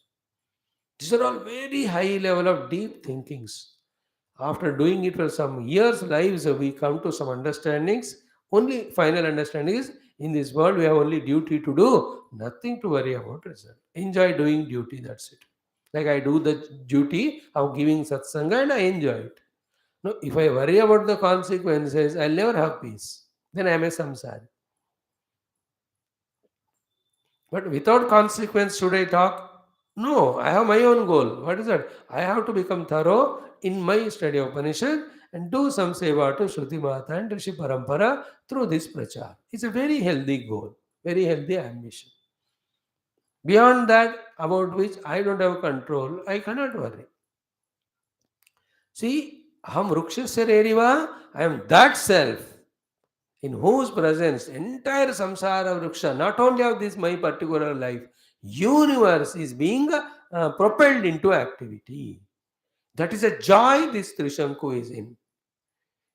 These are all very high level of deep thinkings. After doing it for some years' lives, we come to some understandings. Only final understanding is, in this world, we have only duty to do, nothing to worry about result. Enjoy doing duty, that's it. Like I do the duty of giving satsanga and I enjoy it. No, if I worry about the consequences, I'll never have peace. Then I am a samsari. But without consequence, should I talk? No, I have my own goal. What is that? I have to become thorough in my study of Upanishad and do some seva to Shruti Mata and Rishi Parampara through this prachar. It's a very healthy goal, very healthy ambition. Beyond that, about which I don't have control, I cannot worry. See, Ham Rukshasya Reriva, I am that self in whose presence entire samsara vriksha, not only of this my particular life, universe is being propelled into activity. That is a joy this Trishanku is in.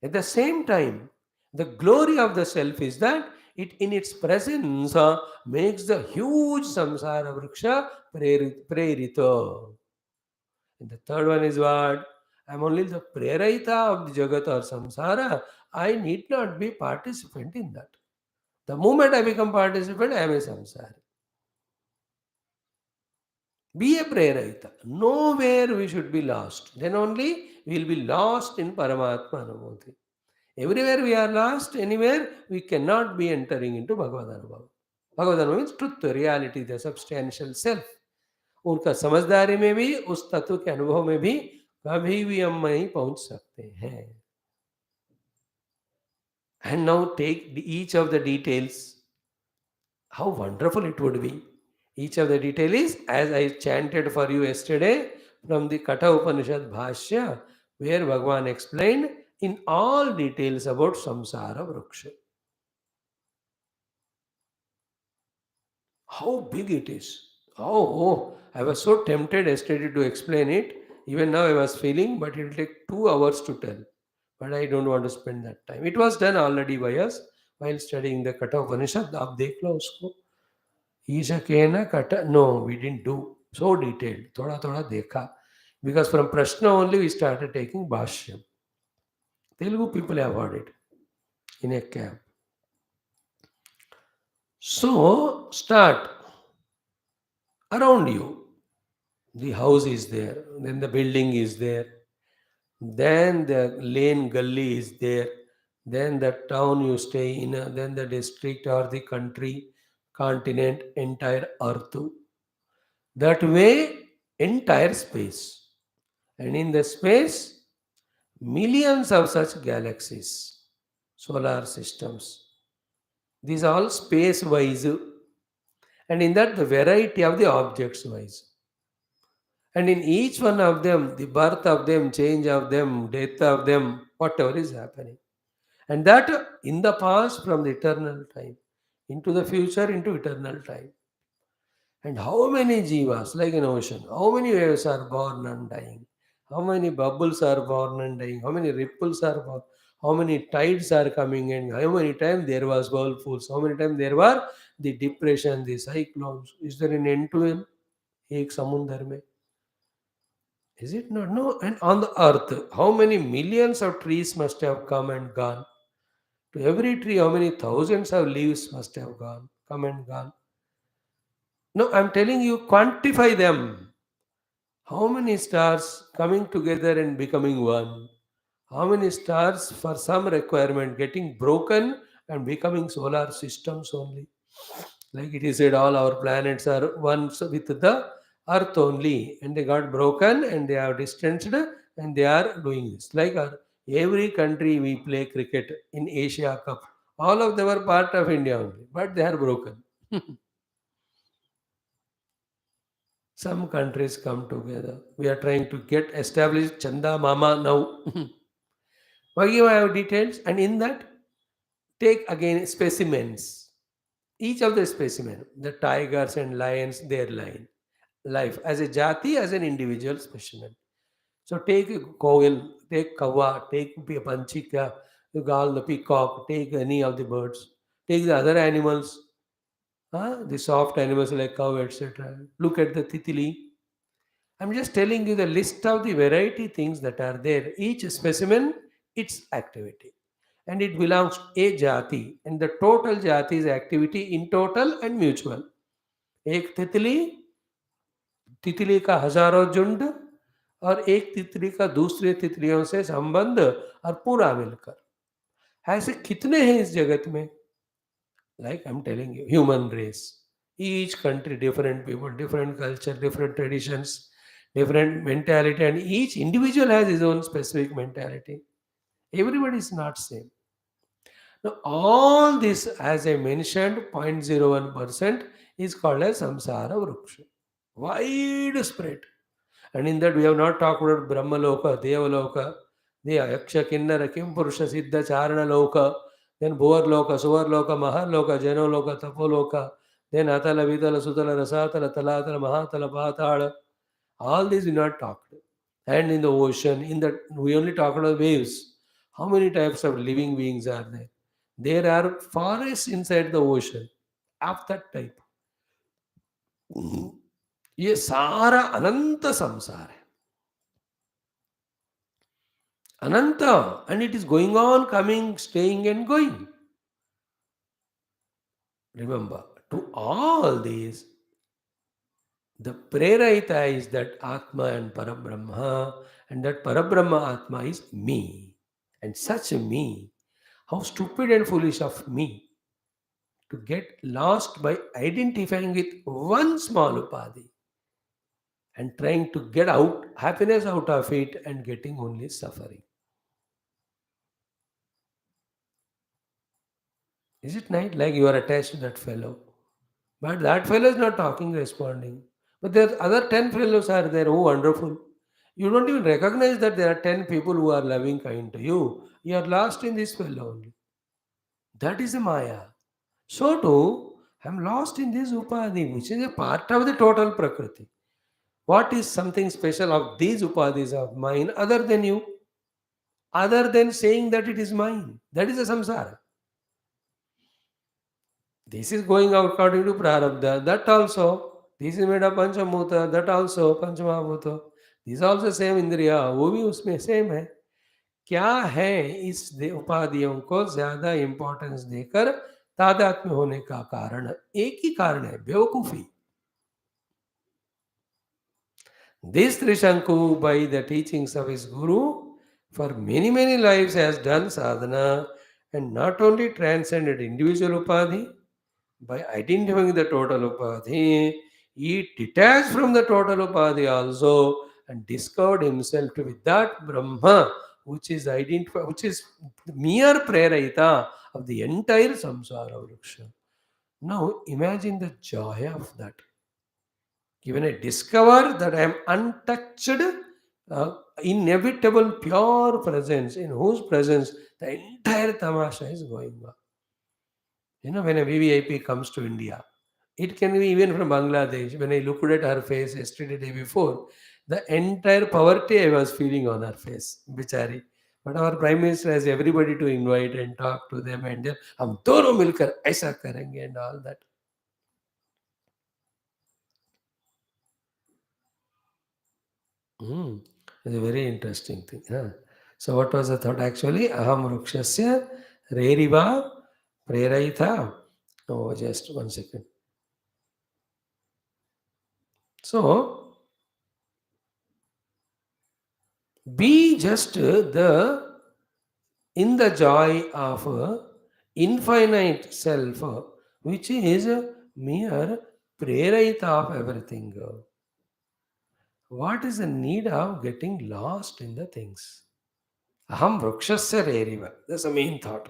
At the same time, the glory of the self is that it in its presence makes the huge samsara vriksha prerita. And the third one is what? I am only the prerita of the Jagat or samsara. I need not be participant in that. The moment I become participant, I am a samsara. Be a prerita. Nowhere we should be lost. Then only we will be lost in Paramatma Anubhuti. Everywhere we are lost, anywhere we cannot be entering into Bhagavad Anubhava. Bhagavad Anubhava means truth, reality, the substantial self. उनका समझदारी में भी उस तत्व के अनुभव में भी कभी भी हम नहीं पहुंच सकते हैं. And now take each of the details. How wonderful it would be. Each of the detail is as I chanted for you yesterday from the Katha Upanishad Bhashya, where Bhagavan explained in all details about samsara vriksha. How big it is. I was so tempted yesterday to explain it. Even now I was feeling, but it will take 2 hours to tell. But I don't want to spend that time. It was done already by us while studying the Katha Upanishad. आप देख लो उसको. ईशकेन cut No, we didn't do so detailed. थोड़ा थोड़ा देखा. Because from Prashna only we started taking Bhashyam. Telugu people have heard it in a camp. So start around you. The house is there, then the building is there, then the lane gully is there, then the town you stay in, then the district or the country, continent, entire earth. That way, entire space. And in the space, millions of such galaxies, solar systems. These are all space wise, and in that, the variety of the objects wise. And in each one of them, the birth of them, change of them, death of them, whatever is happening. And that in the past from the eternal time, into the future, into eternal time. And how many jivas, like an ocean, how many waves are born and dying? How many bubbles are born and dying? How many ripples are born? How many tides are coming in? How many times there was whirlpools? How many times there were the depression, the cyclones? Is there an end to them? एक समुंदर में. Is it not? No. And on the earth, how many millions of trees must have come and gone? To every tree, how many thousands of leaves must have gone, come and gone? No, I'm telling you, quantify them. How many stars coming together and becoming one? How many stars for some requirement getting broken and becoming solar systems only? Like it is said, all our planets are one with the earth only, and they got broken and they are distanced and they are doing this. Like every country we play cricket in Asia Cup, all of them are part of India only, but they are broken. Some countries come together. We are trying to get established Chanda Mama now. Why you have details, and in that take again specimens. Each of the specimen, the tigers and lions, their life as a jati, as an individual specimen. So take a koil, take kawa, take a panchika, you call the peacock, take any of the birds, take the other animals, the soft animals like cow, etc. Look at the titili. I'm just telling you the list of the variety things that are there. Each specimen, its activity. And it belongs to a jati. And the total jati is activity in total and mutual. एक तितली तितली का हजारों झुंड और एक तितली का दूसरे तितलियों से संबंध और पूरा मिलकर ऐसे कितने हैं इस जगत में like I'm telling you human race each country different people different culture different traditions different mentality and each individual has his own specific mentality everybody is not same now all this as I mentioned 0.01% is called as Samsara Vruksha. Wide spread. And in that we have not talked about Brahmaloka, Devaloka, the Yaksha, Kinnara, Kim Purusha, Siddha, Charana Loka, then Bhuvarloka, Suvarloka, Mahaloka, Janoloka, Tapoloka, then Atala, Vitala, Sutala, Rasatala, Talatala, Mahatala, Patala. All these we not talked. And in the ocean, in that we only talk about waves. How many types of living beings are there? There are forests inside the ocean of that type. ये सारा अनंत संसार है, Ananta, and it is going on, coming, staying, and going. Remember, to all these, the prerayita is that Atma and Parabrahma, and that Parabrahma Atma is me. And such a me, how stupid and foolish of me to get lost by identifying with one small upadhi and trying to get out happiness out of it and getting only suffering. Is it not like you are attached to that fellow? But that fellow is not talking, responding. But there other 10 fellows are there. Oh, wonderful. You don't even recognize that there are 10 people who are loving, kind to you. You are lost in this fellow only. That is a Maya. So too, I am lost in this Upadhi, which is a part of the total Prakriti. What is something special of these Upadhis of mine other than you? Other than saying that it is mine. That is a samsara. This is going out according to prarabdha. That also, this is made of panchamutha. That also panchamahabhuta. This also same इंद्रिया, वो भी उसमें same है. क्या है इस उपाधियों को ज्यादा इंपॉर्टेंस देकर तादात्म्य होने का कारण? एक ही कारण है, बेवकूफी. This Trishanku, by the teachings of his guru, for many, many lives has done sadhana and not only transcended individual upadhi, by identifying the total upadhi, he detached from the total upadhi also and discovered himself to be that Brahma, which is identified, which is mere prerayita of the entire samsara vriksha. Now imagine the joy of that. When I discover that I am untouched, inevitable, pure presence, in whose presence the entire tamasha is going on. When a VVIP comes to India, it can be even from Bangladesh. When I looked at her face yesterday, day before, the entire poverty I was feeling on her face, bichari. But our Prime Minister has everybody to invite and talk to them and then, हम दोनों मिलकर ऐसा करेंगे and all that. It's a very interesting thing. Huh? So what was the thought actually? Aham rukshasya reriva prerayita. Oh, just 1 second. So be just the in the joy of infinite self, which is mere prerayita of everything. What is the need of getting lost in the things? Aham vrukshasya reriva. That's the main thought.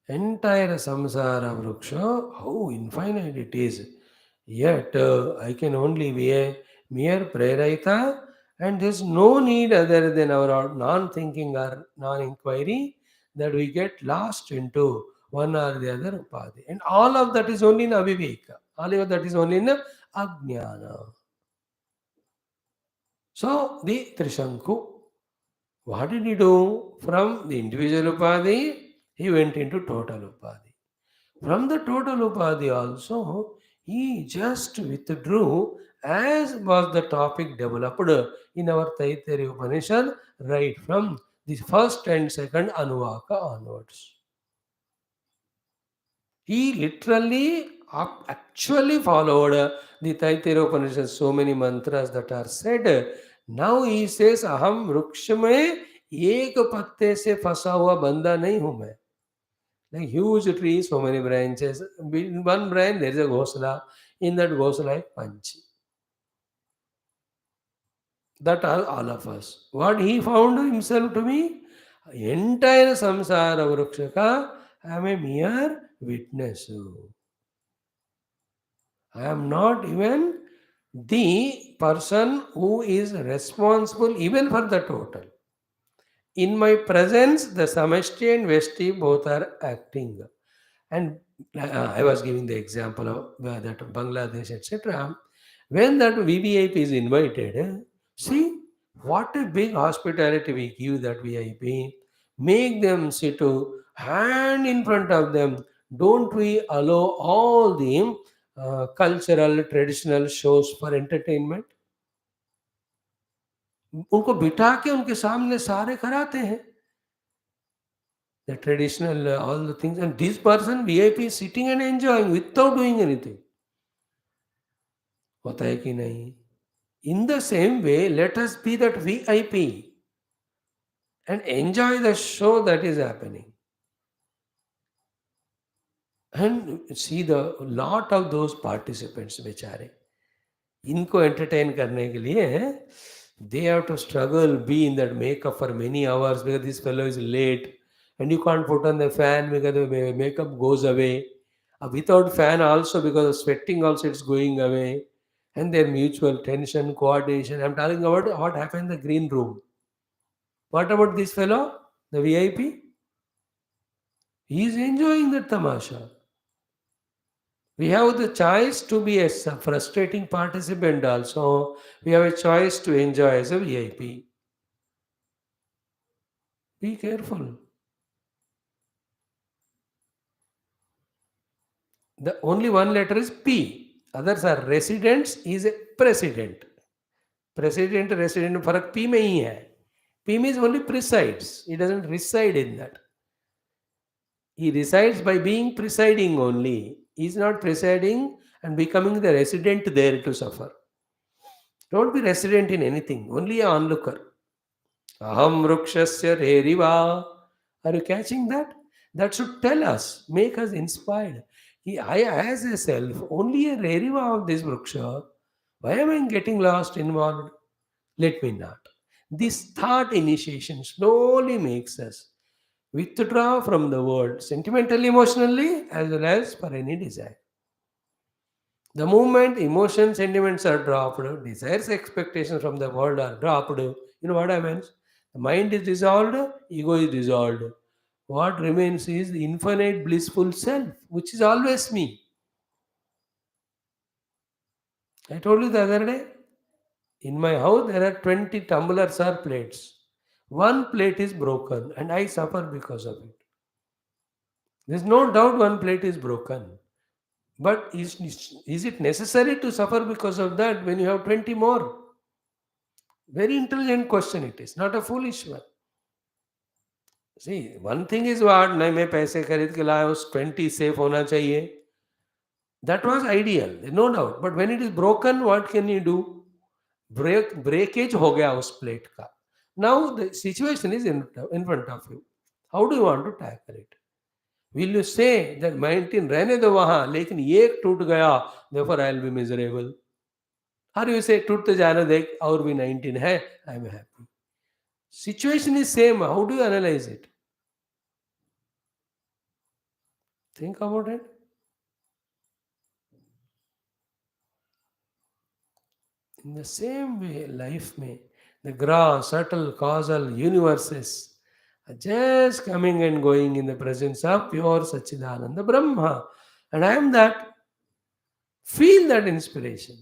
Entire samsara vriksha, how infinite it is. Yet I can only be a mere prerayita, and there's no need other than our non-thinking or non-inquiry that we get lost into one or the other upadhi. And all of that is only in aviveka. All of that is only in ajnana. So the Trishanku, what did he do? From the individual upadhi, he went into total upadhi. From the total upadhi also, he just withdrew as was the topic developed in our Taittiriya Upanishad right from the first and second Anuvaka onwards. He literally actually followed the Taittiriya Upanishad, so many mantras that are said. Now he says, Aham vruksha mein ek patte se fasa hua banda nahi hu main. Like huge trees, so many branches. In one branch, there is a ghosla. In that ghosla, is panchi. That are all of us. What he found himself to be? Entire samsara vrukshaka, I am a mere witness. I am not even the person who is responsible even for the total. In my presence, the samashti and vesti both are acting. And I was giving the example of that Bangladesh, etc. When that VVIP is invited, see what a big hospitality we give that VIP. Make them sit to hand in front of them. Don't we allow all the cultural, traditional shows for entertainment? उनको बिठा के उनके सामने सारे कराते हैं. The traditional, all the things, and this person VIP is sitting and enjoying without doing anything. होता है कि नहीं? In the same way, let us be that VIP and enjoy the show that is happening. And see the lot of those participants बेचारे इनको entertain करने के लिए they have to struggle, be in that makeup for many hours because this fellow is late and you can't put on the fan because the makeup goes away. Without fan also because of sweating also it's going away. And their mutual tension, coordination. I'm talking about what happened in the green room. What about this fellow, the VIP? He is enjoying the tamasha. We have the choice to be a frustrating participant also. We have a choice to enjoy as a VIP. Be careful. The only one letter is P. Others are residents. He is a president. President, resident, फर्क P में ही है. P means only presides. He doesn't reside in that. He resides by being presiding only. He is not presiding and becoming the resident there to suffer. Don't be resident in anything, only an onlooker. Aham vrukshasya reriva. Are you catching that? That should tell us, make us inspired. I, as a self, only a reriva of this vruksha. Why am I getting lost, involved? Let me not. This thought initiation slowly makes us withdraw from the world, sentimentally, emotionally, as well as for any desire. The moment emotions, sentiments are dropped, desires, expectations from the world are dropped, you know what happens? The mind is dissolved, ego is dissolved. What remains is the infinite blissful self, which is always me. I told you the other day, in my house there are 20 tumblers or plates. One plate is broken and I suffer because of it. There's no doubt one plate is broken. But is it necessary to suffer because of that when you have 20 more? Very intelligent question it is, not a foolish one. See, one thing is what, नहीं मैं पैसे खरीद के लाया उस 20 safe होना चाहिए. That was ideal, no doubt. But when it is broken, what can you do? Breakage हो गया उस plate का. Now the situation is in front of you. How do you want to tackle it? Will you say that 19 रहने दो वहां लेकिन एक टूट गया therefore I will be miserable? Or you say टूट तो जाने दे और भी 19 है, I am happy. Situation is same. How do you analyze it? Think about it. In the same way, life may the gross, subtle, causal universes are just coming and going in the presence of pure Sachidananda Brahma. And I am that. Feel that inspiration.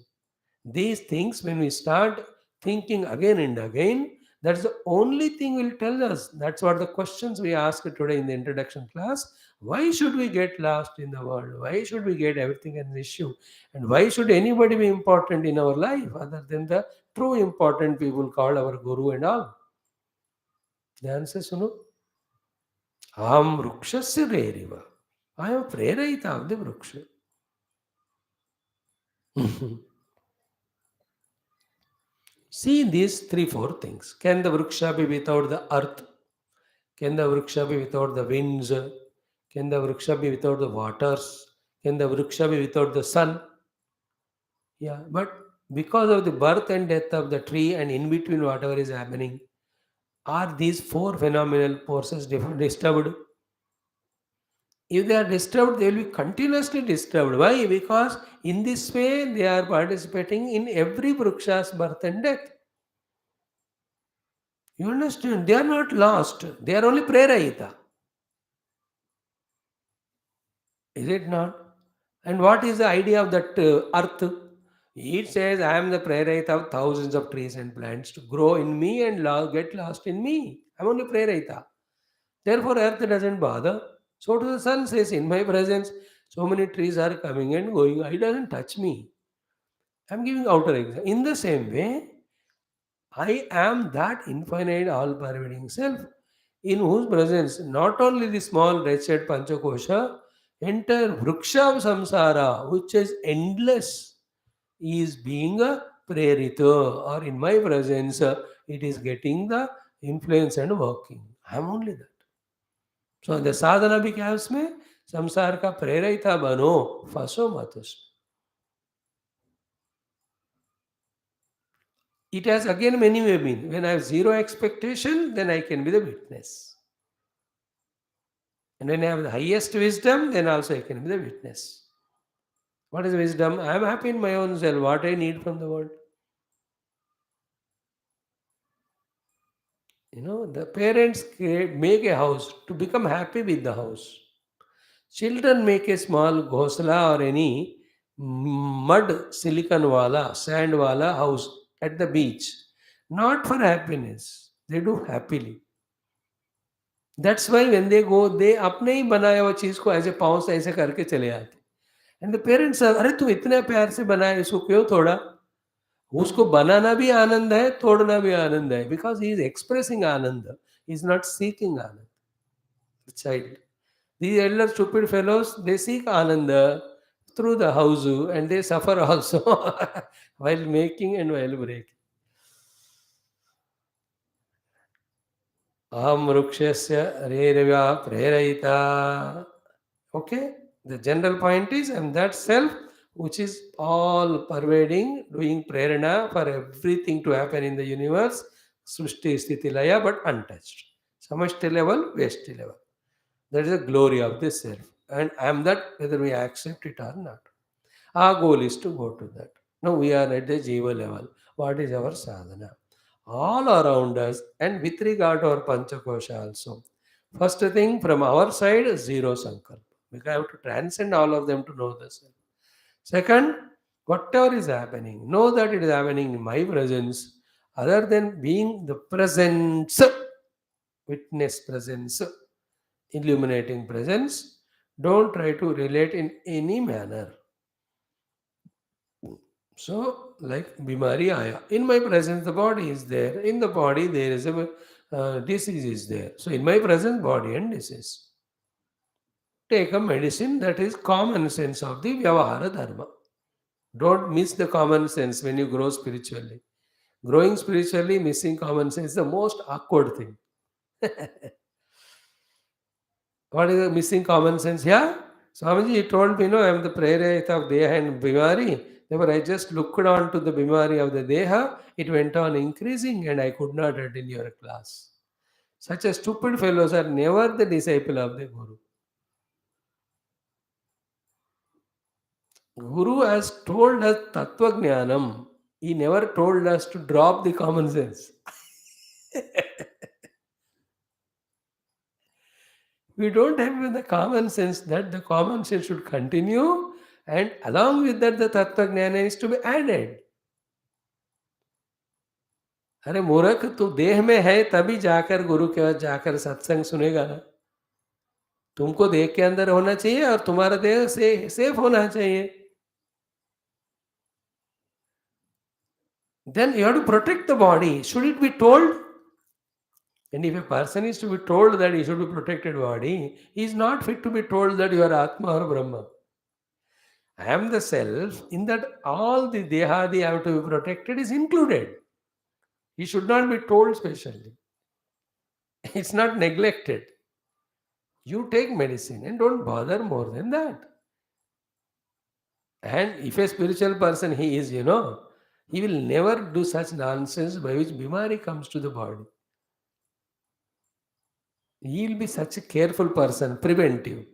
These things, when we start thinking again and again, that's the only thing will tell us. That's what the questions we asked today in the introduction class. Why should we get lost in the world? Why should we get everything as an issue? And why should anybody be important in our life other than the true important people called our guru and all? The answer is no. Aham vrukshasya reriva. I am prerayita of the vruksha. See these three, four things. Can the vriksha be without the earth? Can the vriksha be without the winds? Can the vriksha be without the waters? Can the vriksha be without the sun? Yeah, but because of the birth and death of the tree and in between whatever is happening, are these four phenomenal forces disturbed? If they are disturbed, they will be continuously disturbed. Why? Because in this way they are participating in every Vriksha's birth and death. You understand? They are not lost. They are only prerayita. Is it not? And what is the idea of that earth? It says, I am the prerayita of thousands of trees and plants to grow in me and get lost in me. I am only prerayita. Therefore, earth doesn't bother. So to the sun says, in my presence, so many trees are coming and going. It doesn't touch me. I am giving outer example. In the same way, I am that infinite, all-pervading self, in whose presence not only the small wretched Panchakosha, entire Vriksha of Samsara, which is endless, is being a prerita, or in my presence, it is getting the influence and working. I am only that. So the sadhana becomes में संसार का प्रेरिता बनो फंसो मत उसमें. It has again many way been. When I have zero expectation, then I can be the witness. And when I have the highest wisdom, then also I can be the witness. What is wisdom? I am happy in my own self. What I need from the world? The parents make a house to become happy with the house. Children make a small ghosla or any mud, silicon wala, sand wala house at the beach. Not for happiness. They do happily. That's why when they go, they अपने ही बनाया हुआ चीज को ऐसे पाँव से ऐसे करके चले आते. And the parents are, अरे तू इतने प्यार से बनाया इसको क्यों तोड़ा? उसको बनाना भी आनंद है, तोड़ना भी आनंद है. Because he is expressing Anand. He is not seeking Anand. The child. These elder stupid fellows, they seek ananda through the house and they suffer also while making and while breaking. Aham vrukshasya rereva prerayita. Okay? The general point is, I am that self which is all pervading, doing prerana for everything to happen in the universe, Srushti, Sthiti, Laya, but untouched. Samashti level, Veshti level. That is the glory of this self. And I am that whether we accept it or not. Our goal is to go to that. Now we are at the Jiva level. What is our sadhana? All around us and with regard to our Panchakosha also. First thing from our side, zero sankalpa. We have to transcend all of them to know the self. Second, whatever is happening, know that it is happening in my presence, other than being the presence, witness presence, illuminating presence. Don't try to relate in any manner. So, like Bimari Aya, in my presence, the body is there. In the body, there is a disease is there. So, in my presence, body and disease. Take a medicine that is common sense of the Vyavahara Dharma. Don't miss the common sense when you grow spiritually. Growing spiritually, missing common sense is the most awkward thing. What is the missing common sense here? Swamiji, he told me, I am the prerayita of Deha and Bimari. Therefore, I just looked on to the Bimari of the Deha. It went on increasing and I could not attend your class. Such a stupid fellows are never the disciple of the Guru. Guru has told us Tattva Jnanam. He never told us to drop the common sense. We don't have the common sense that the common sense should continue, and along with that the Tattva Jnana is to be added. अरे मूर्ख, तू देह में है तभी जाकर गुरु के पास जाकर सत्संग सुनेगा ना. तुमको देह के अंदर होना चाहिए और तुम्हारा देह से सेफ होना चाहिए. Then you have to protect the body. Should it be told? And if a person is to be told that he should be protected body, he is not fit to be told that you are Atma or Brahma. I am the self, in that all the Dehadi have to be protected is included. He should not be told specially. It's not neglected. You take medicine and don't bother more than that. And if a spiritual person he is, he will never do such nonsense by which Bimari comes to the body. He will be such a careful person, preventive.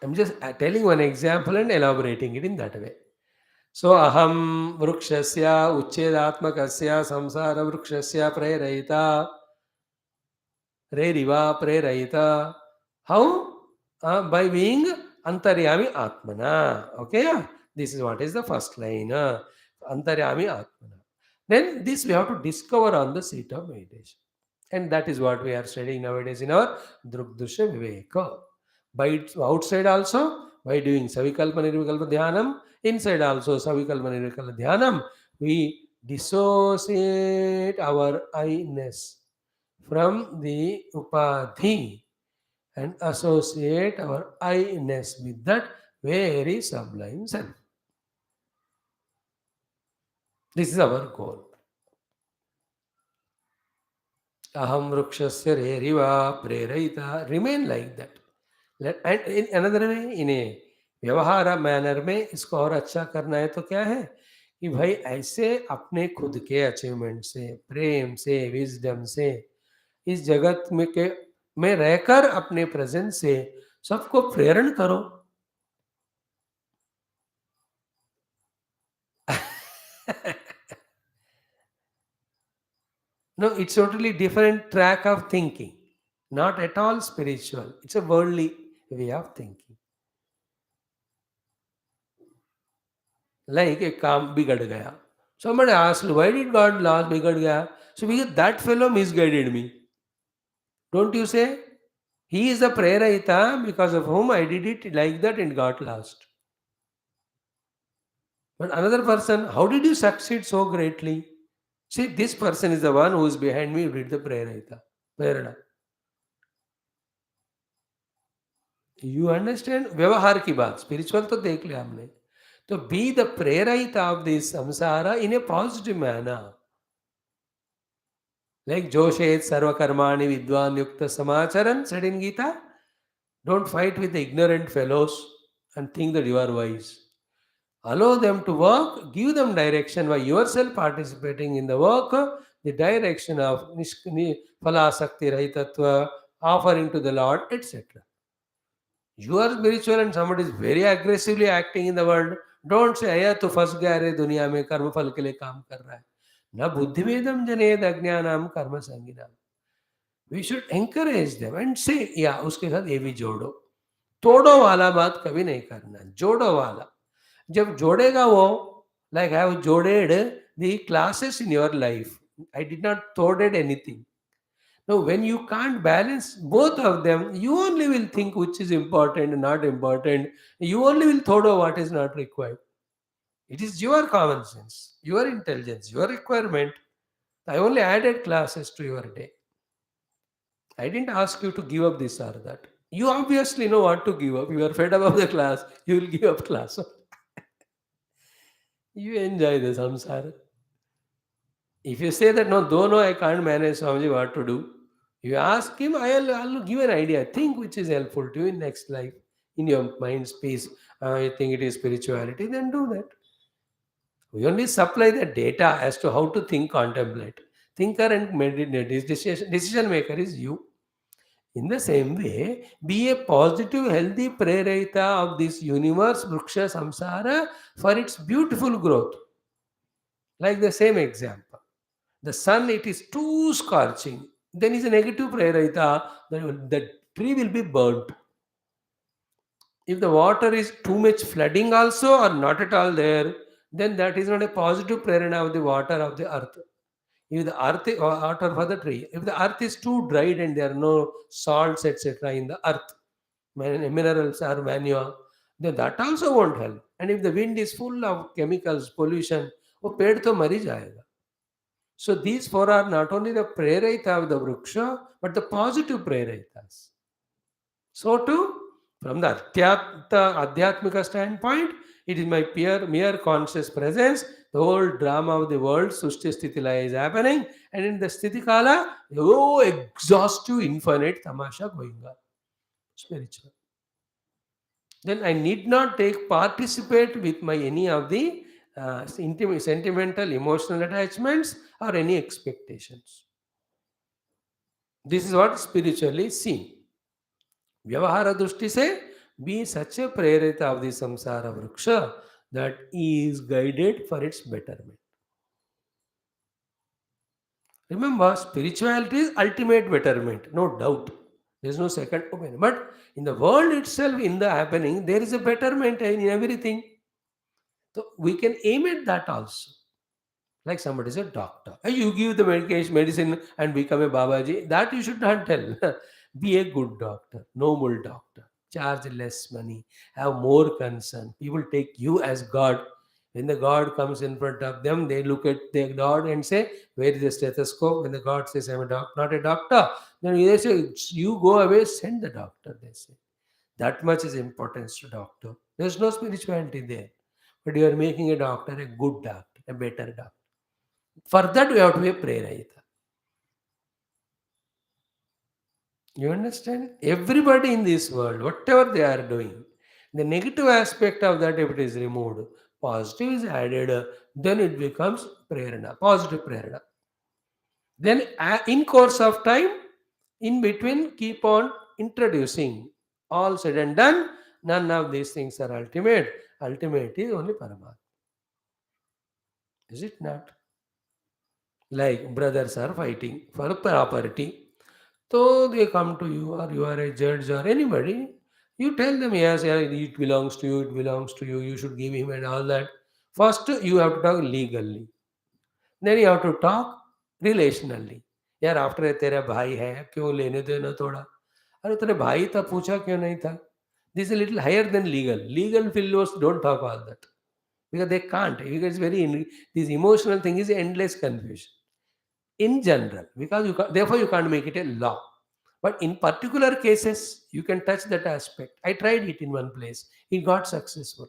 I'm just telling one example and elaborating it in that way. So aham vrukshasya uchedatmakasya samsara vrukshasya prerayita reriva prerayita. How? By being antaryami atmana. Okay, yeah? This is what is the first line. Antaryami atmana. Then this we have to discover on the seat of meditation. And that is what we are studying nowadays in our Drukdusha Viveka. By outside also, by doing Savikalpa Nirvikalpa Dhyanam, inside also Savikalpa Nirvikalpa Dhyanam, we dissociate our I-ness from the Upadhi and associate our I-ness with that very sublime self. This is our goal. Aham vrukshasya reriva prerayita. Remain like that. And in another way, in a व्यवहार manner में इसको और अच्छा करना है तो क्या है कि भाई ऐसे अपने खुद के अचीवमेंट से, प्रेम से, विजडम से, इस जगत में रहकर अपने प्रेजेंस से सबको प्रेरण करो. No, it's totally different track of thinking. Not at all spiritual. It's a worldly way of thinking. Like a काम बिगड़ गया. Somebody asked, why did God lost बिगड़ गया? So because that fellow misguided me. Don't you say? He is the prerayita because of whom I did it like that and got lost. But another person, how did you succeed so greatly? See, this person is the one who is behind me who did the prerayita. Prerana. You understand? व्यवहार की बात, spiritual तो देख लिया हमने. तो be the prerayita of this samsara in a positive manner. Like Joshet Sarvakarmani Vidwan Yukta Samacharan said in Gita, don't fight with the ignorant fellows and think that you are wise. Allow them to work, give them direction by yourself participating in the work, the direction of Phalasakti Rahitatva, offering to the Lord, etc. You are spiritual and somebody is very aggressively acting in the world. Don't say, "Aya to फंस गया रे दुनिया में कर्म फल के लिए काम कर रहा है." न बुद्धिभेदम जनेद अज्ञानाम कर्म संगिनाम. We should encourage them and say, या उसके साथ ये भी जोड़ो. तोड़ो वाला बात कभी नहीं करना, जोड़ो वाला. जब जोड़ेगा वो, like I have जोड़ेड the classes in your life. I did not torded anything. No, when you can't balance both of them, you only will think which is important and not important. You only will thodo what is not required. It is your common sense, your intelligence, your requirement. I only added classes to your day. I didn't ask you to give up this or that. You obviously know what to give up. You are fed up of the class, you will give up class. You enjoy the samsara. If you say that, no, though no, I can't manage Swamiji what to do, you ask him, I'll give an idea. Think which is helpful to you in next life, in your mind space. You think it is spirituality, then do that. We only supply the data as to how to think, contemplate. Thinker and meditate, decision maker is you. In the same way, be a positive, healthy prerayita of this universe, Vriksha Samsara, for its beautiful growth. Like the same example. The sun, it is too scorching. Then is a negative prerayita, the tree will be burnt. If the water is too much flooding also or not at all there, then that is not a positive prerana of the water of the earth. If the earth water for the tree, if the earth is too dried and there are no salts etc. in the earth, minerals or manure, then that also won't help. And if the wind is full of chemicals, pollution, वो पेड़ तो मर ही जाएगा. So these four are not only the prerayita of the vriksha, but the positive prerayitas. So too, from the adhyatmika standpoint, it is my mere conscious presence. The whole drama of the world, Sushti Sthiti Laya, is happening. And in the Sthiti Kala, oh, exhaustive, infinite tamasha going on. Spiritual. Then I need not participate with my any of the sentimental, emotional attachments or any expectations. This is what spiritually seen. व्यवहार दृष्टि से Be such a prerita of the samsara vriksha that is guided for its betterment. Remember, spirituality is ultimate betterment, no doubt. There is no second opinion. But in the world itself, in the happening, there is a betterment in everything. So we can aim at that also. Like somebody is a doctor. You give the medicine and become a Babaji. That you should not tell. Be a good doctor, noble doctor. Charge less money. Have more concern. People take you as God. When the God comes in front of them, they look at the God and say, "Where is the stethoscope?" When the God says, "I'm a not a doctor," then they say, "You go away, send the doctor." They say that much is importance to doctor. There's no spirituality there, but you are making a doctor a good doctor, a better doctor. For that, we have to be a prerayita. You understand? Everybody in this world, whatever they are doing, the negative aspect of that, if it is removed, positive is added, then it becomes prerana, positive prerana. Then, in course of time, in between, keep on introducing. All said and done, none of these things are ultimate. Ultimate is only Paramatma. Is it not? Like brothers are fighting for property. So they come to you, or you are a judge or anybody. You tell them, yes, yeah, it belongs to you, it belongs to you, you should give him and all that. First, you have to talk legally. Then you have to talk relationally. यार after तेरा भाई है क्यों लेने देना थोड़ा अरे तेरे भाई था पूछा क्यों नहीं था this is little higher than legal fellows don't talk all that because they can't because it's very this emotional thing is endless confusion in general because therefore you can't make it a law but in particular cases you can touch that aspect. I tried it in one place, it got successful.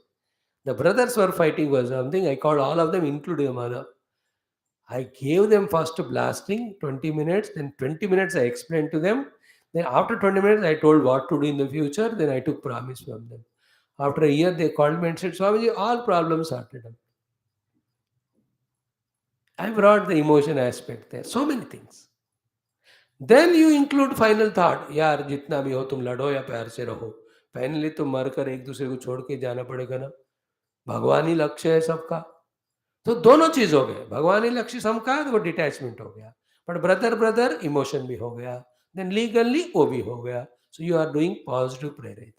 The brothers were fighting was something. I called all of them including the mother. I gave them first blasting 20 minutes, then 20 minutes I explained to them, then after 20 minutes I told what to do in the future, then I took promise from them. After a year they called me and said, Swamiji, all problems sorted out. I brought the emotion aspect there, so many things. Then you include final thought यार जितना भी हो तुम लड़ो या प्यार से रहो फाइनली तो मरकर एक दूसरे को छोड़ के जाना पड़ेगा ना भगवान ही लक्ष्य है सबका तो दोनों चीज हो गए भगवान ही लक्ष्य सबका तो वो डिटैचमेंट हो गया बट ब्रदर ब्रदर इमोशन भी हो गया देन लीगली वो भी हो गया so you are doing positive प्रेरित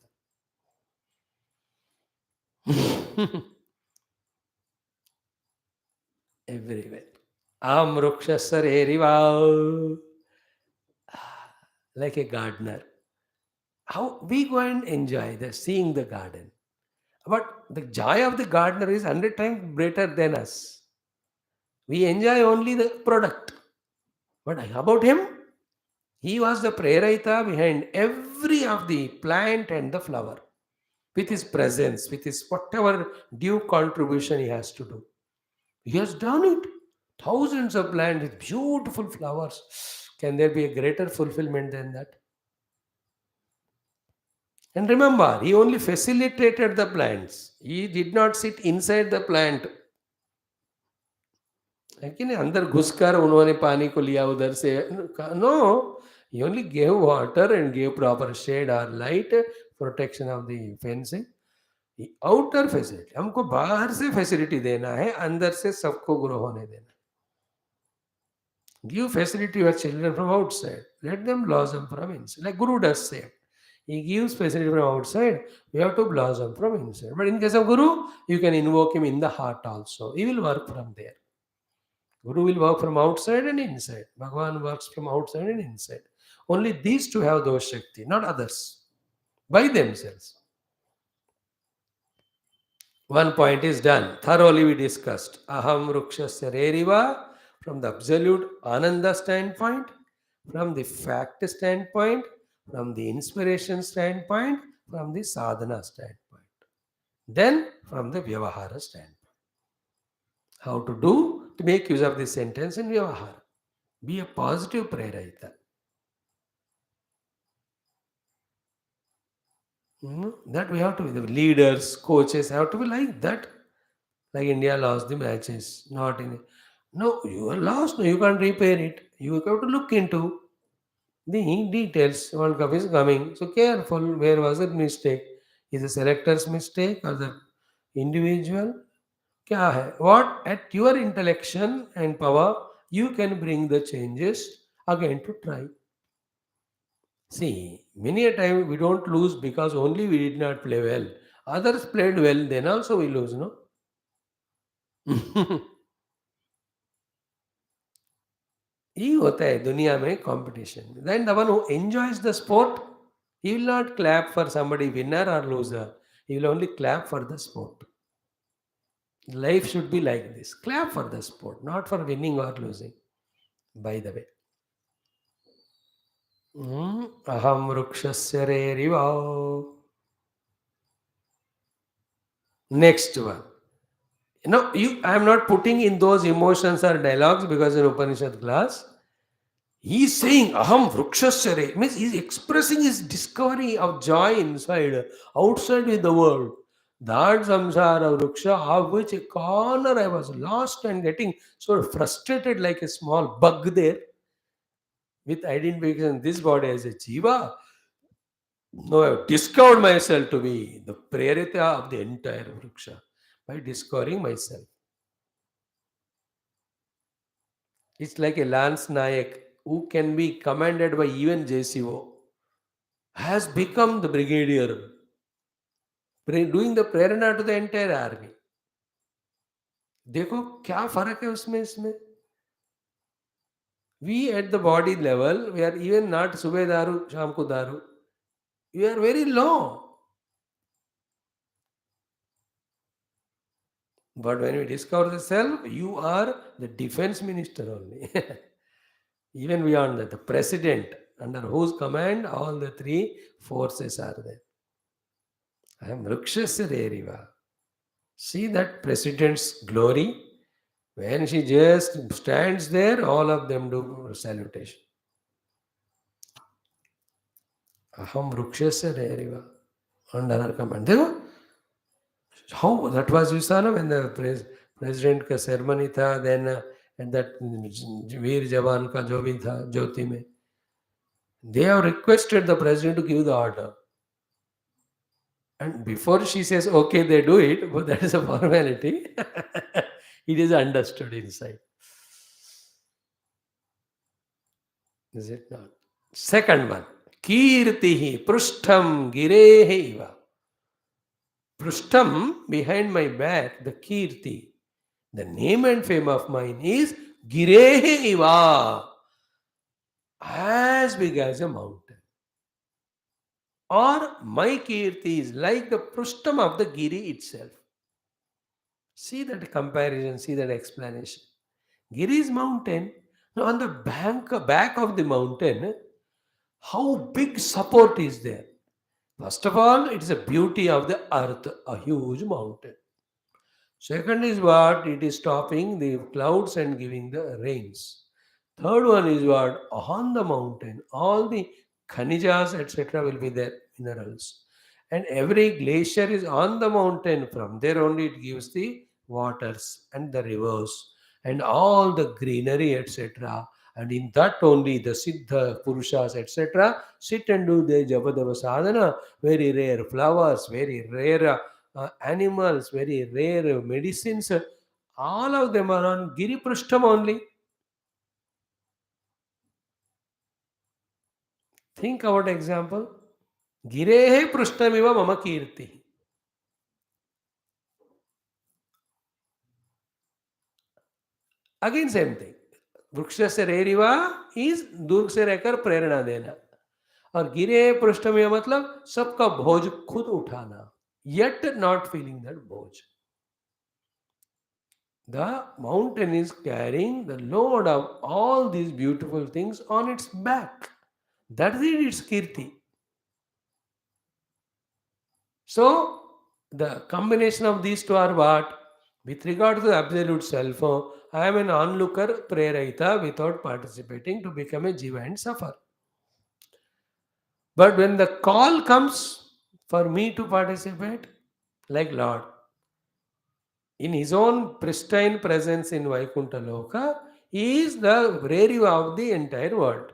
एवरीवेयर आम वृक्ष सरेरिवा like a gardener. How we go and enjoy the seeing the garden. But the joy of the gardener is 100 times greater than us. We enjoy only the product. But about him, he was the prerayita behind every of the plant and the flower. With his presence, with his whatever due contribution he has to do. He has done it. Thousands of plants with beautiful flowers. Can there be a greater fulfillment than that? And remember, he only facilitated the plants. He did not sit inside the plant. है कि नहीं अंदर घुसकर उन्होंने पानी को लिया उधर से no he only gave water and gave proper shade or light protection of the fencing outer facility हमको बाहर से facility देना है अंदर से सबको ग्रो होने देना give facility to your children from outside let them blossom from inside like Guru does say he gives facility from outside we have to blossom from inside but in case of Guru you can invoke him in the heart also he will work from there. Guru will work from outside and inside. Bhagavan works from outside and inside. Only these two have those Shakti, not others. By themselves. One point is done. Thoroughly we discussed. Aham Rukshasya Reriva from the absolute Ananda standpoint, from the fact standpoint, from the inspiration standpoint, from the sadhana standpoint. Then from the Vyavahara standpoint. How to do to make use of this sentence in Vyavahara. Be a positive prerayita. That we have to be. The leaders, coaches have to be like that. Like India lost the matches. Not in. No, you are lost. No, you can't repair it. You have to look into the details. World Cup is coming. So careful. Where was the mistake? Is a selector's mistake or the individual? क्या है? What at your intellection and power you can bring the changes again to try. See, many a time we don't lose because only we did not play well. Others played well, then also we lose, no? ये होता है दुनिया में competition. Then the one who enjoys the sport, he will not clap for somebody winner or loser. He will only clap for the sport. Life should be like this. Clap for the sport, not for winning or losing. By the way. Aham vrukshasya reriva. Next one. I am not putting in those emotions or dialogues because in Upanishad class, he is saying Aham vrukshasya re. Means he is expressing his discovery of joy inside, outside with the world. That samsara vruksha, of which a corner I was lost and getting so frustrated like a small bug there with identification this body as a jiva. No, I have discovered myself to be the prerita of the entire vriksha by discovering myself. It's like a Lance Nayak who can be commanded by even JCO has become the brigadier, doing the prerana to the entire army. देखो क्या फर्क है उसमें इसमें. We at the body level, we are even not Subedaru, Shamku Daru. We are very low. But when we discover the self, you are the defense minister only. Even beyond that, the president, under whose command all the three forces are there. I am Rukshasya Reriva. See that president's glory? When she just stands there, all of them do salutation. Aham Rukshasya Reriva. Under her command. देखो how that was, you saw na, when the president का ceremony था, then and that वीर जवान का जो भी था ज्योति में, they have requested the president to give the order, and before she says okay they do it, but that is a formality. It is understood inside, is it not? Second one, kirtihi prushtam girehe iva. Prushtam, behind my back, the kirti, the name and fame of mine is girehe iva, as big as a mountain. Or my kirti is like the prushtam of the giri itself. See that comparison, see that explanation. Giri is mountain. Now on the back of the mountain, how big support is there? First of all, it is a beauty of the earth, a huge mountain. Second is what? It is stopping the clouds and giving the rains. Third one is what? On the mountain, all the khanijas, etc., will be there, minerals. And every glacier is on the mountain. From there only it gives the waters and the rivers and all the greenery, etc. And in that only the Siddha, Purushas, etc., sit and do the Jabadava sadhana, very rare flowers, very rare animals, very rare medicines. All of them are on Giri Prishtam only. Think about example. Girehe Prushtamiva Mama Kirti. Again same thing. वृक्ष से रेरिवा is दूर से रहकर प्रेरणा देना, और गिरे पृष्ठमेय मतलब सबका बोझ खुद उठाना, yet not feeling that बोझ. The mountain is carrying the load of all these beautiful things on its back. That is its kirti. So the combination of these two are what? With regard to the absolute self, I am an onlooker, prerayita, without participating, to become a jiva and suffer. But when the call comes for me to participate, like Lord, in his own pristine presence in Vaikuntha Loka, he is the Reriva of the entire world.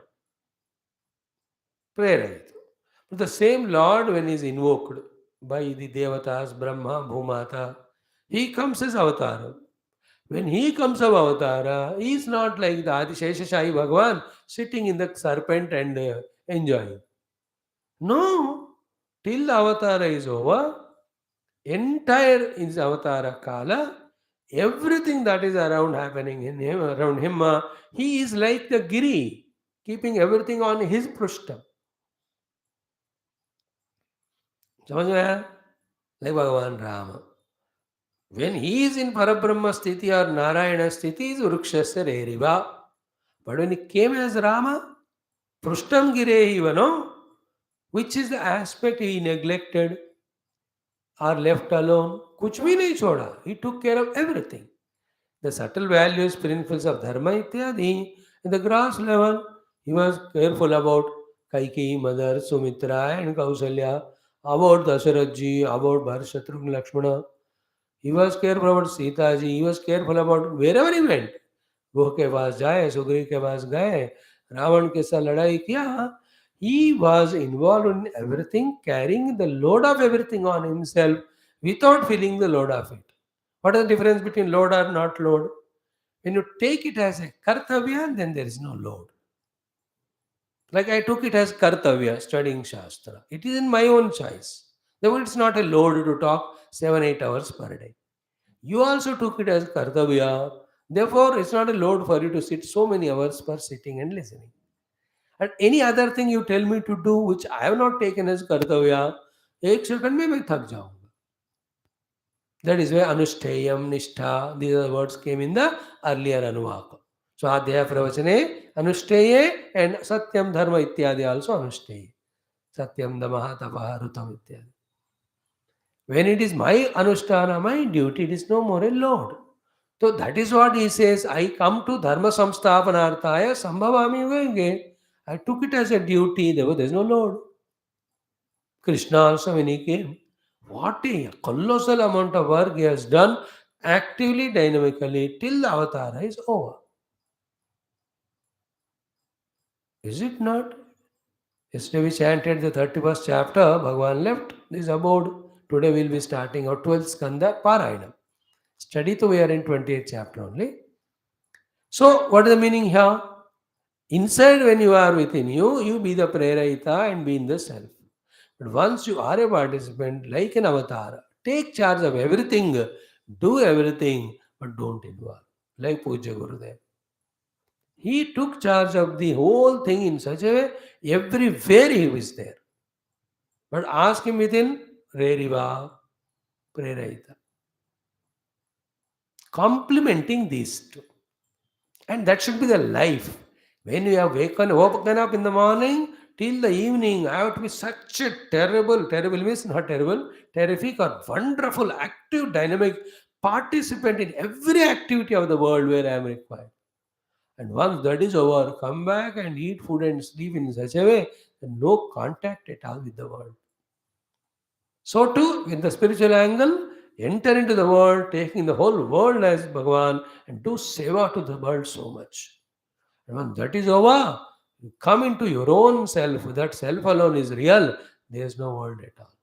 Prerayita. But the same Lord, when he is invoked, by the Devatas, Brahma, Bhumata. He comes as avatar. When he comes as avatar, he is not like the Adisheshashahi Bhagavan sitting in the serpent and enjoying. No, till the avatar is over, entire in avatara kala, everything that is around happening in him, around him, he is like the giri, keeping everything on his prushta. समझ में आया? Like Bhagavan Rama. When he is in Parabrahma sthiti or Narayana sthiti, he is Vrukshasya Reriva. But when he came as Rama, Prushtam Girehiva, no? Which is the aspect he neglected or left alone? Kuch bhi nahi choda. He took care of everything. The subtle values, principles of dharma ityadi, in the gross level, he was careful about Kaikeyi, mother, Sumitra and Kausalya, about Dasharatji, about Bharshatrugna Lakshmana. He was careful about Sita ji, he was careful about wherever he went. गुह के पास जाए, सुग्रीव के पास गए, रावण के साथ लड़ाई किया. He was involved in everything, carrying the load of everything on himself without feeling the load of it. What is the difference between load or not load? When you take it as a kartavya, then there is no load. Like I took it as kartavya, studying Shastra. It is in my own choice. Therefore, it's not a load to talk 7-8 hours per day. You also took it as kartavya. Therefore, it's not a load for you to sit so many hours per sitting and listening. And any other thing you tell me to do, which I have not taken as kartavya, एक second में मैं थक जाऊंगा. That is why Anushteyam, Nishtha, these are the words came in the earlier Anuvakam. So Adhyaya Pravachane, Anushteye and Satyam Dharma Ityadi also Anushteye. Satyam Namaha Tapaha Rutam Ityadi. When it is my Anushtana, my duty, it is no more a load. So that is what he says, I come to Dharma Samsthapanarthaya Sambhavami Venge. I took it as a duty, there is no load. Krishna also when he came, what a colossal amount of work he has done actively, dynamically, till the avatara is over. Is it not? Yesterday we chanted the 31st chapter, Bhagavan left this abode. Today we will be starting our 12th skanda Parayana. Study to we are in 28th chapter only. So what is the meaning here? Inside when you are within you, you be the prerayita and be in the self. But once you are a participant like an avatar, take charge of everything, do everything, but don't involve. Like Puja Gurudev. He took charge of the whole thing in such a way, everywhere he was there. But ask him within, Reriva, Prerayita. Complementing these two. And that should be the life. When you have woken up in the morning, till the evening, I have to be such a terrible means not terrible, terrific or wonderful, active, dynamic participant in every activity of the world where I am required. And once that is over, come back and eat food and sleep in such a way that no contact at all with the world. So too, in the spiritual angle, enter into the world, taking the whole world as Bhagavan and do seva to the world so much. And when that is over, you come into your own self. That self alone is real. There is no world at all.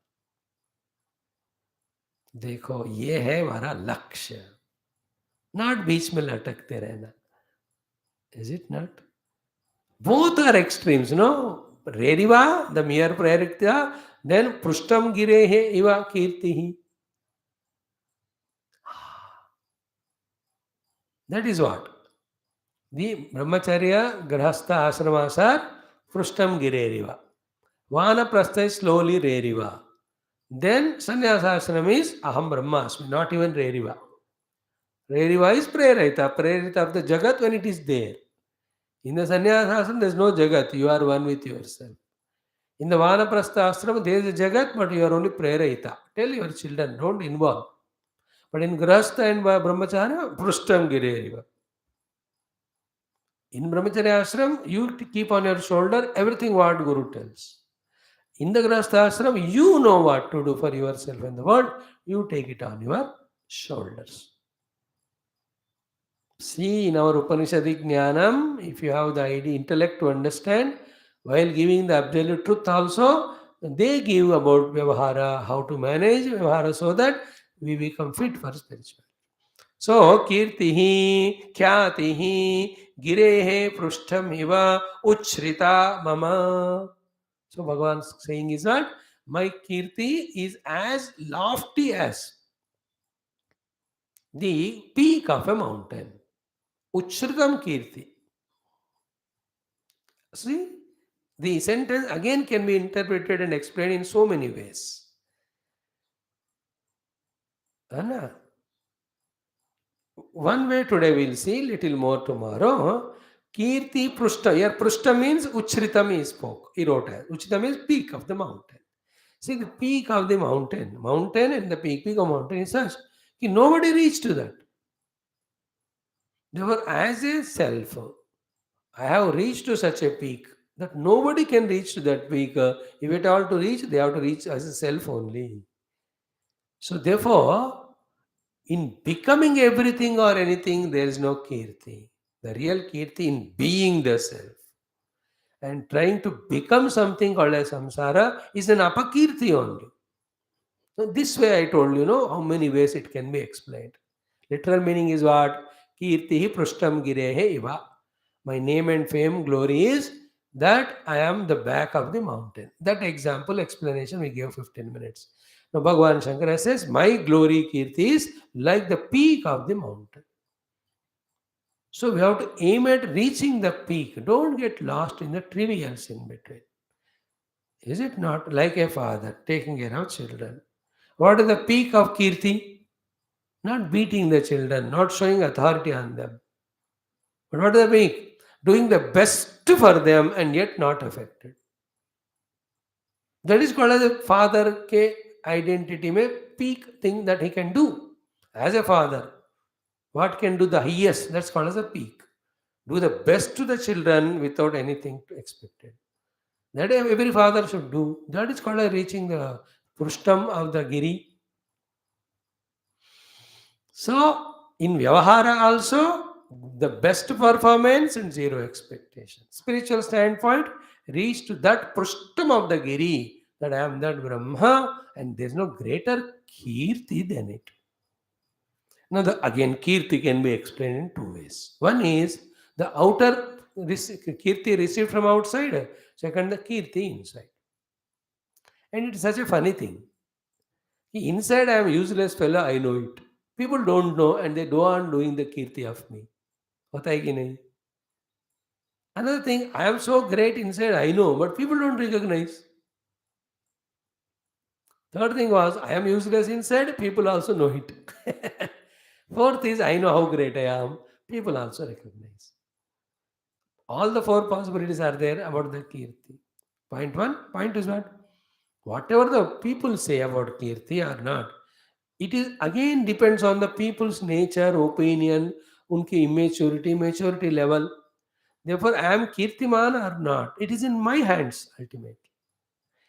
देखो ये है हमारा लक्ष्य. Not बीच में लटकते रहना. Is it not? Both are extremes, no? Reriva, the mere prayarikta, then Prushtam Girehe Iva Kirtihi. That is what? The Brahmacharya, Grahastha, Ashramasar, Prushtam Gireriva. Vanaprastha is slowly Reriva. Then Sannyasashram is Aham Brahmasmi, not even Reriva. Reriva is Prerita, Prerita of the Jagat when it is there. In the Sannyasashram, there is no Jagat, you are one with yourself. In the Vanaprastha Ashram, there is a Jagat, but you are only Prerita. Tell your children, don't involve. But in Grahastha and Brahmacharya, Prushtam Gireriva. In Brahmacharya Ashram, you keep on your shoulder everything what Guru tells. In the Grahastha Ashram, you know what to do for yourself and the world. You take it on your shoulders. See, in our Upanishadic Jnanam, if you have the idea, intellect to understand, while giving the absolute truth also, they give about Vyavahara, how to manage Vyavahara so that we become fit for spiritual. So, Kirtihi, Khyatihi, Girehe, Prushtam Iva, Uchrita Mama. So, Bhagavan's saying is that my Kirti is as lofty as the peak of a mountain. Uchritam Kirti. See, the sentence again can be interpreted and explained in so many ways. Anna, one way today we'll see, little more tomorrow. Kirti Prushta. Here Prushta means Uchritam he spoke. He wrote as. Uchritam means peak of the mountain. See the peak of the mountain. Mountain and the peak of mountain is such. Nobody reached to that. They were as a self. I have reached to such a peak that nobody can reach to that peak. If it all to reach, they have to reach as a self only. So therefore, in becoming everything or anything, there is no kirti. The real kirti in being the self. And trying to become something called as samsara is an apakirti only. So this way I told how many ways it can be explained. Literal meaning is what? Kirti prushtam girehe iva. My name and fame, glory is that I am the back of the mountain. That example explanation we gave 15 minutes. Now Bhagavan Shankara says, my glory kirti is like the peak of the mountain. So we have to aim at reaching the peak. Don't get lost in the trivials in between. Is it not like a father taking care of children? What is the peak of kirti? Not beating the children, not showing authority on them. But what is the peak? Doing the best for them and yet not affected. That is called as a father ke identity mein peak thing that he can do. As a father, what can do the highest? That's called as a peak. Do the best to the children without anything expected. That every father should do. That is called as reaching the Prushtam of the Giri. So, in Vyavahara also, the best performance and zero expectation. Spiritual standpoint, reach to that Prushtam of the Giri, that I am that Brahma, and there is no greater Kirti than it. Now, again, Kirti can be explained in two ways. One is the outer Kirti received from outside, second, the Kirti inside. And it's such a funny thing. Inside, I am a useless fellow, I know it. People don't know and they go on doing the Kirti of me. होता है कि नहीं? Another thing, I am so great inside, I know, but people don't recognize. Third thing was, I am useless inside, people also know it. Fourth is, I know how great I am, people also recognize. All the four possibilities are there about the Kirti. Point one, point is what? Whatever the people say about Kirti or not, it is again depends on the people's nature, opinion, unki immaturity, maturity level. Therefore, I am Kirtiman or not, it is in my hands ultimately.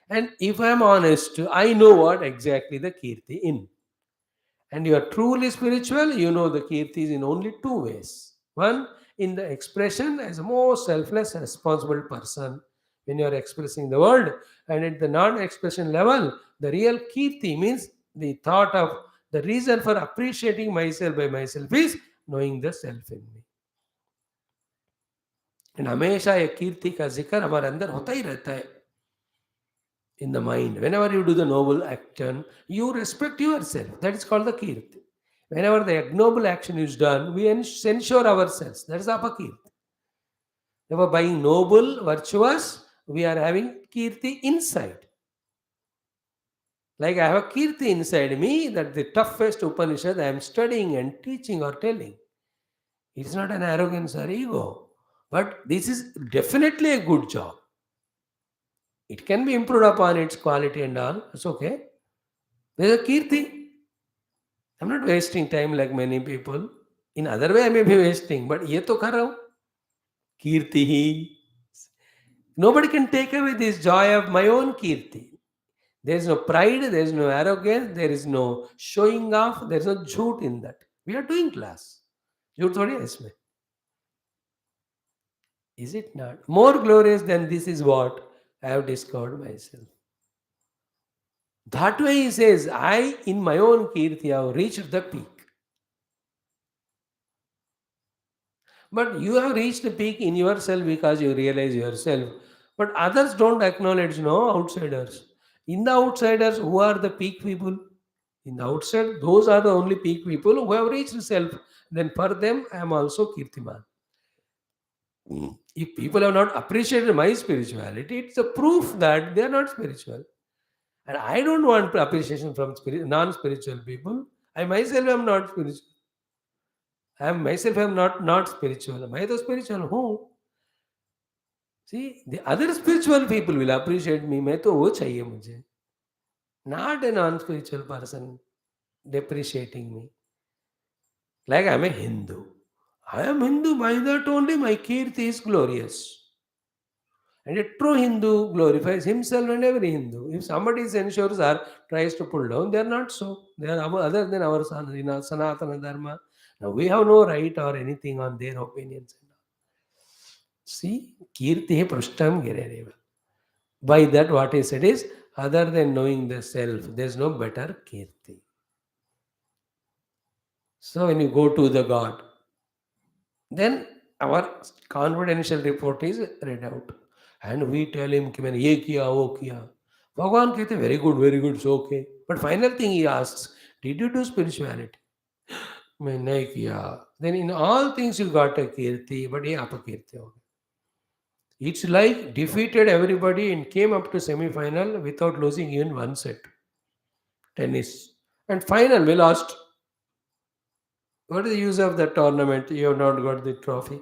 And if I am honest, I know what exactly the Kirti in. And you are truly spiritual, you know the Kirti is in only two ways. One, in the expression as a most selfless, responsible person when you are expressing the world. And at the non-expression level, the real Kirti means the thought of the reason for appreciating myself by myself is knowing the self in me. And हमेशा ये कीर्ति का जिक्र हमारे अंदर होता ही रहता है. In the mind, whenever you do the noble action, you respect yourself. That is called the kirti. Whenever the ignoble action is done, we censure ourselves. That is apakirti. Therefore, by noble, virtuous, we are having kirti inside. Like I have a kirti inside me, that the toughest Upanishad I am studying and teaching or telling. It is not an arrogance or ego, but this is definitely a good job. It can be improved upon its quality and all. It's okay. There's a kirti. I'm not wasting time like many people. In other way, I may be wasting, but ye to kar raha hu. Kirti hi. Nobody can take away this joy of my own kirti. There is no pride, there is no arrogance, there is no showing off, there is no jhoot in that. We are doing class. Jhoot thodi hai isme. Is it not? More glorious than this is what I have discovered myself. That way he says, I in my own kirti have reached the peak. But you have reached the peak in yourself because you realize yourself. But others don't acknowledge, no, outsiders. In the outsiders, who are the peak people? In the outside, those are the only peak people who have reached self. Then for them, I am also Kirtiman. If people have not appreciated my spirituality, it's a proof that they are not spiritual. And I don't want appreciation from non-spiritual people. I myself am not spiritual. I am myself am not spiritual. Am I the spiritual? Who? See, the other spiritual people will appreciate me. मैं तो वो चाहिए मुझे. Not a non-spiritual person depreciating me. Like I am a Hindu. I am Hindu, by that only my kirti is glorious. And a true Hindu glorifies himself and every Hindu. If somebody censures or tries to pull down, they are not so. They are other than our Sanatana Dharma. Now we have no right or anything on their opinions. See, kirti prashtam girereva. By that, what he said is, other than knowing the self, there is no better kirti. So when you go to the God, then our confidential report is read out. And we tell him, कि मैंने ये किया, वो किया. भगवान कहते very good, it's okay. But final thing he asks, did you do spirituality? मैं नहीं किया. Then in all things you got a kirti, but ये अपकीर्ति हो गया. It's like defeated everybody and came up to semi-final without losing even one set. Tennis. And final, we lost. What is the use of that tournament? You have not got the trophy.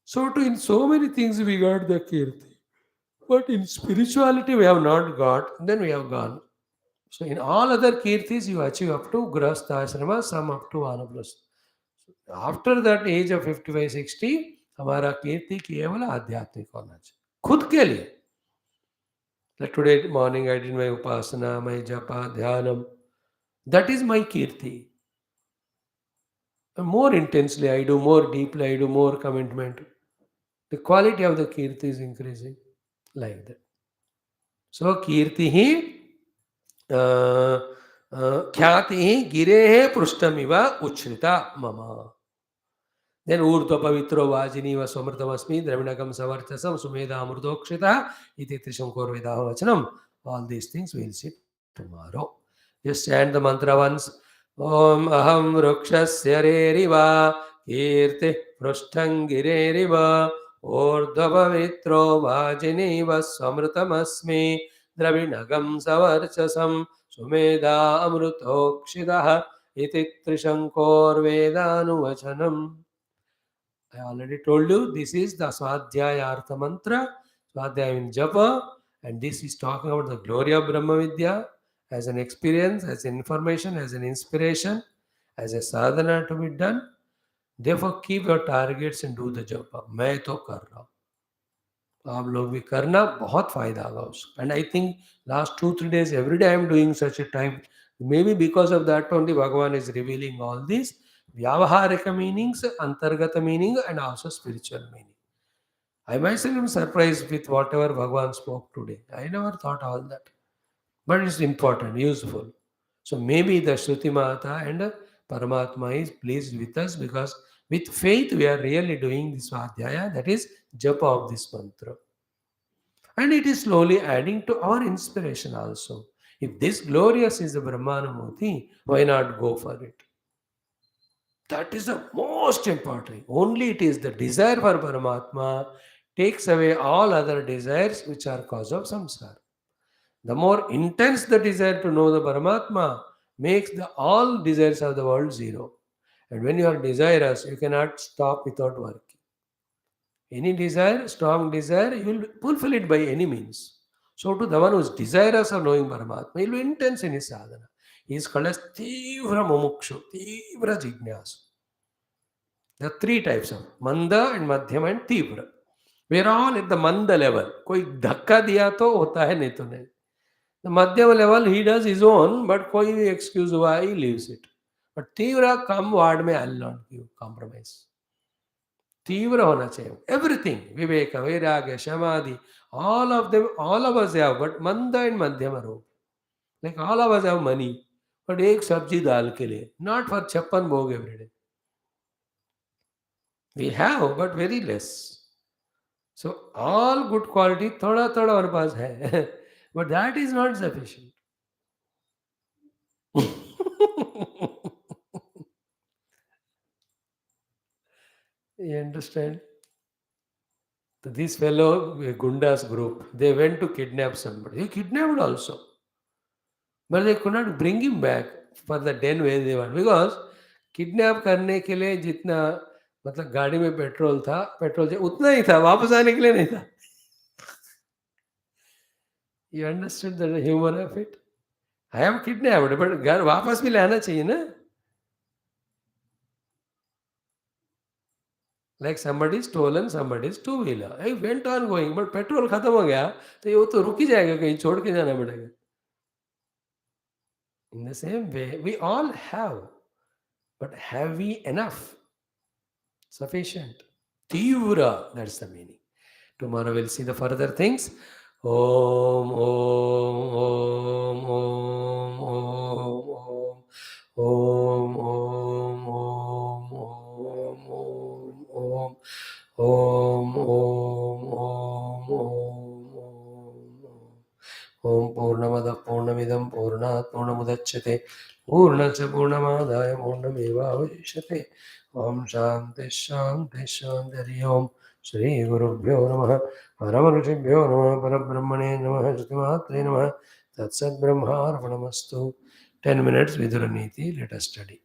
So to in so many things we got the kirti. But in spirituality we have not got, then we have gone. So in all other kirtis you achieve up to grahastha ashrama, some up to vanaprastha. After that age of 55-60, हमारा कीर्ति केवल आध्यात्मिक होना चाहिए खुद के लिए. Like today morning I did my upasana, my japa, dhyanam. That is my kirti. More intensely I do, more deeply I do, more commitment. The quality of the kirti is increasing like that. So kirti hi ख्याति hi girehe prushtamiva uchrita mama. Then urdhva pavitro vajini va samrtamasmi dravinagam savarchasam sumedha amurdokshita iti trishankor vedaha vachanam. All these things we will see tomorrow. Just chant the mantra once. Om aham rukshasya reriva kirti prushtangireriva urdhva pavitro vajini va samrtamasmi dravinagam savarchasam sumedha amrutokshita iti trishankor vedanu. I already told you this is the Swadhyaya Artha Mantra, Swadhyaya in Japa, and this is talking about the glory of Brahma Vidya as an experience, as information, as an inspiration, as a sadhana to be done. Therefore, keep your targets and do the Japa. मैं तो कर रहा हूँ. आप लोग भी करना बहुत फायदा होगा उसको. And I think last 2-3 days every day I am doing such a time. Maybe because of that only Bhagavan is revealing all these Vyavaharika meanings, Antargata meaning, and also spiritual meaning. I myself am surprised with whatever Bhagavan spoke today. I never thought all that. But it's important, useful. So maybe the Shruti Mata and Paramatma is pleased with us because with faith we are really doing this Svadhyaya, that is Japa of this mantra. And it is slowly adding to our inspiration also. If this glorious is the Brahmanubhuti, why not go for it? That is the most important. Only it is the desire for Paramatma takes away all other desires which are cause of samsara. The more intense the desire to know the Paramatma makes the all desires of the world zero. And when you are desirous, you cannot stop without working. Any desire, strong desire, you will fulfill it by any means. So to the one who is desirous of knowing Paramatma, he will be intense in his sadhana. He is called as Tivra Mumukshu, Tivra Jignasu. There are 3 types of Manda and Madhyam and Tivra. We are all at the Manda level. कोई धक्का दिया तो होता है नहीं तो नहीं. The Madhyam level he does his own, but कोई भी excuse हुआ he leaves it. But Tivra come word में I will not give compromise. तीव्र होना चाहिए. Everything, Viveka, Vairagya, Samadhi, all of them, all of us have, but Manda and Madhyama Rupa. Like all of us have money, but एक सब्जी दाल के लिए, not for 56 भोग every day. We have, but very less. So all good quality, थोड़ा थोड़ा हमारे पास है, but that is not sufficient. You understand? So this fellow, Gunda's group, they went to kidnap somebody. He kidnapped also. But they could not bring him back for the den where they were. Because kidnap करने के लिए जितना मतलब गाड़ी में petrol था, petrol उतना ही था, वापस आने के लिए नहीं था. You understood the humor of it? I am kidnapped, but घर वापस भी लाना चाहिए ना. Like somebody stolen somebody's two-wheeler. I went on going, but petrol खत्म हो गया, तो ये वो तो रुक ही जाएगा, कहीं छोड़ के जाना पड़ेगा. In the same way, we all have, but have we enough? Sufficient. Tivra, that's the meaning. Tomorrow we'll see the further things. Om, Om, Om, Om, Om, Om, Om, Om, Om, Om, Om, Om, Om, Om, Om. Om Purnamada Purnamidam Purnat Purnamudachyate Purnasya Purnamadaya Purnamevavishate Om Shanti Shanti Shanti Hari Om Shri Gurubhyo Namaha Paramarushibhyo Namaha Parabrahmane Namaha Shrutimatre Namaha Tatsat Brahma Arpanamastu. 10 minutes Viduraniti, let us study.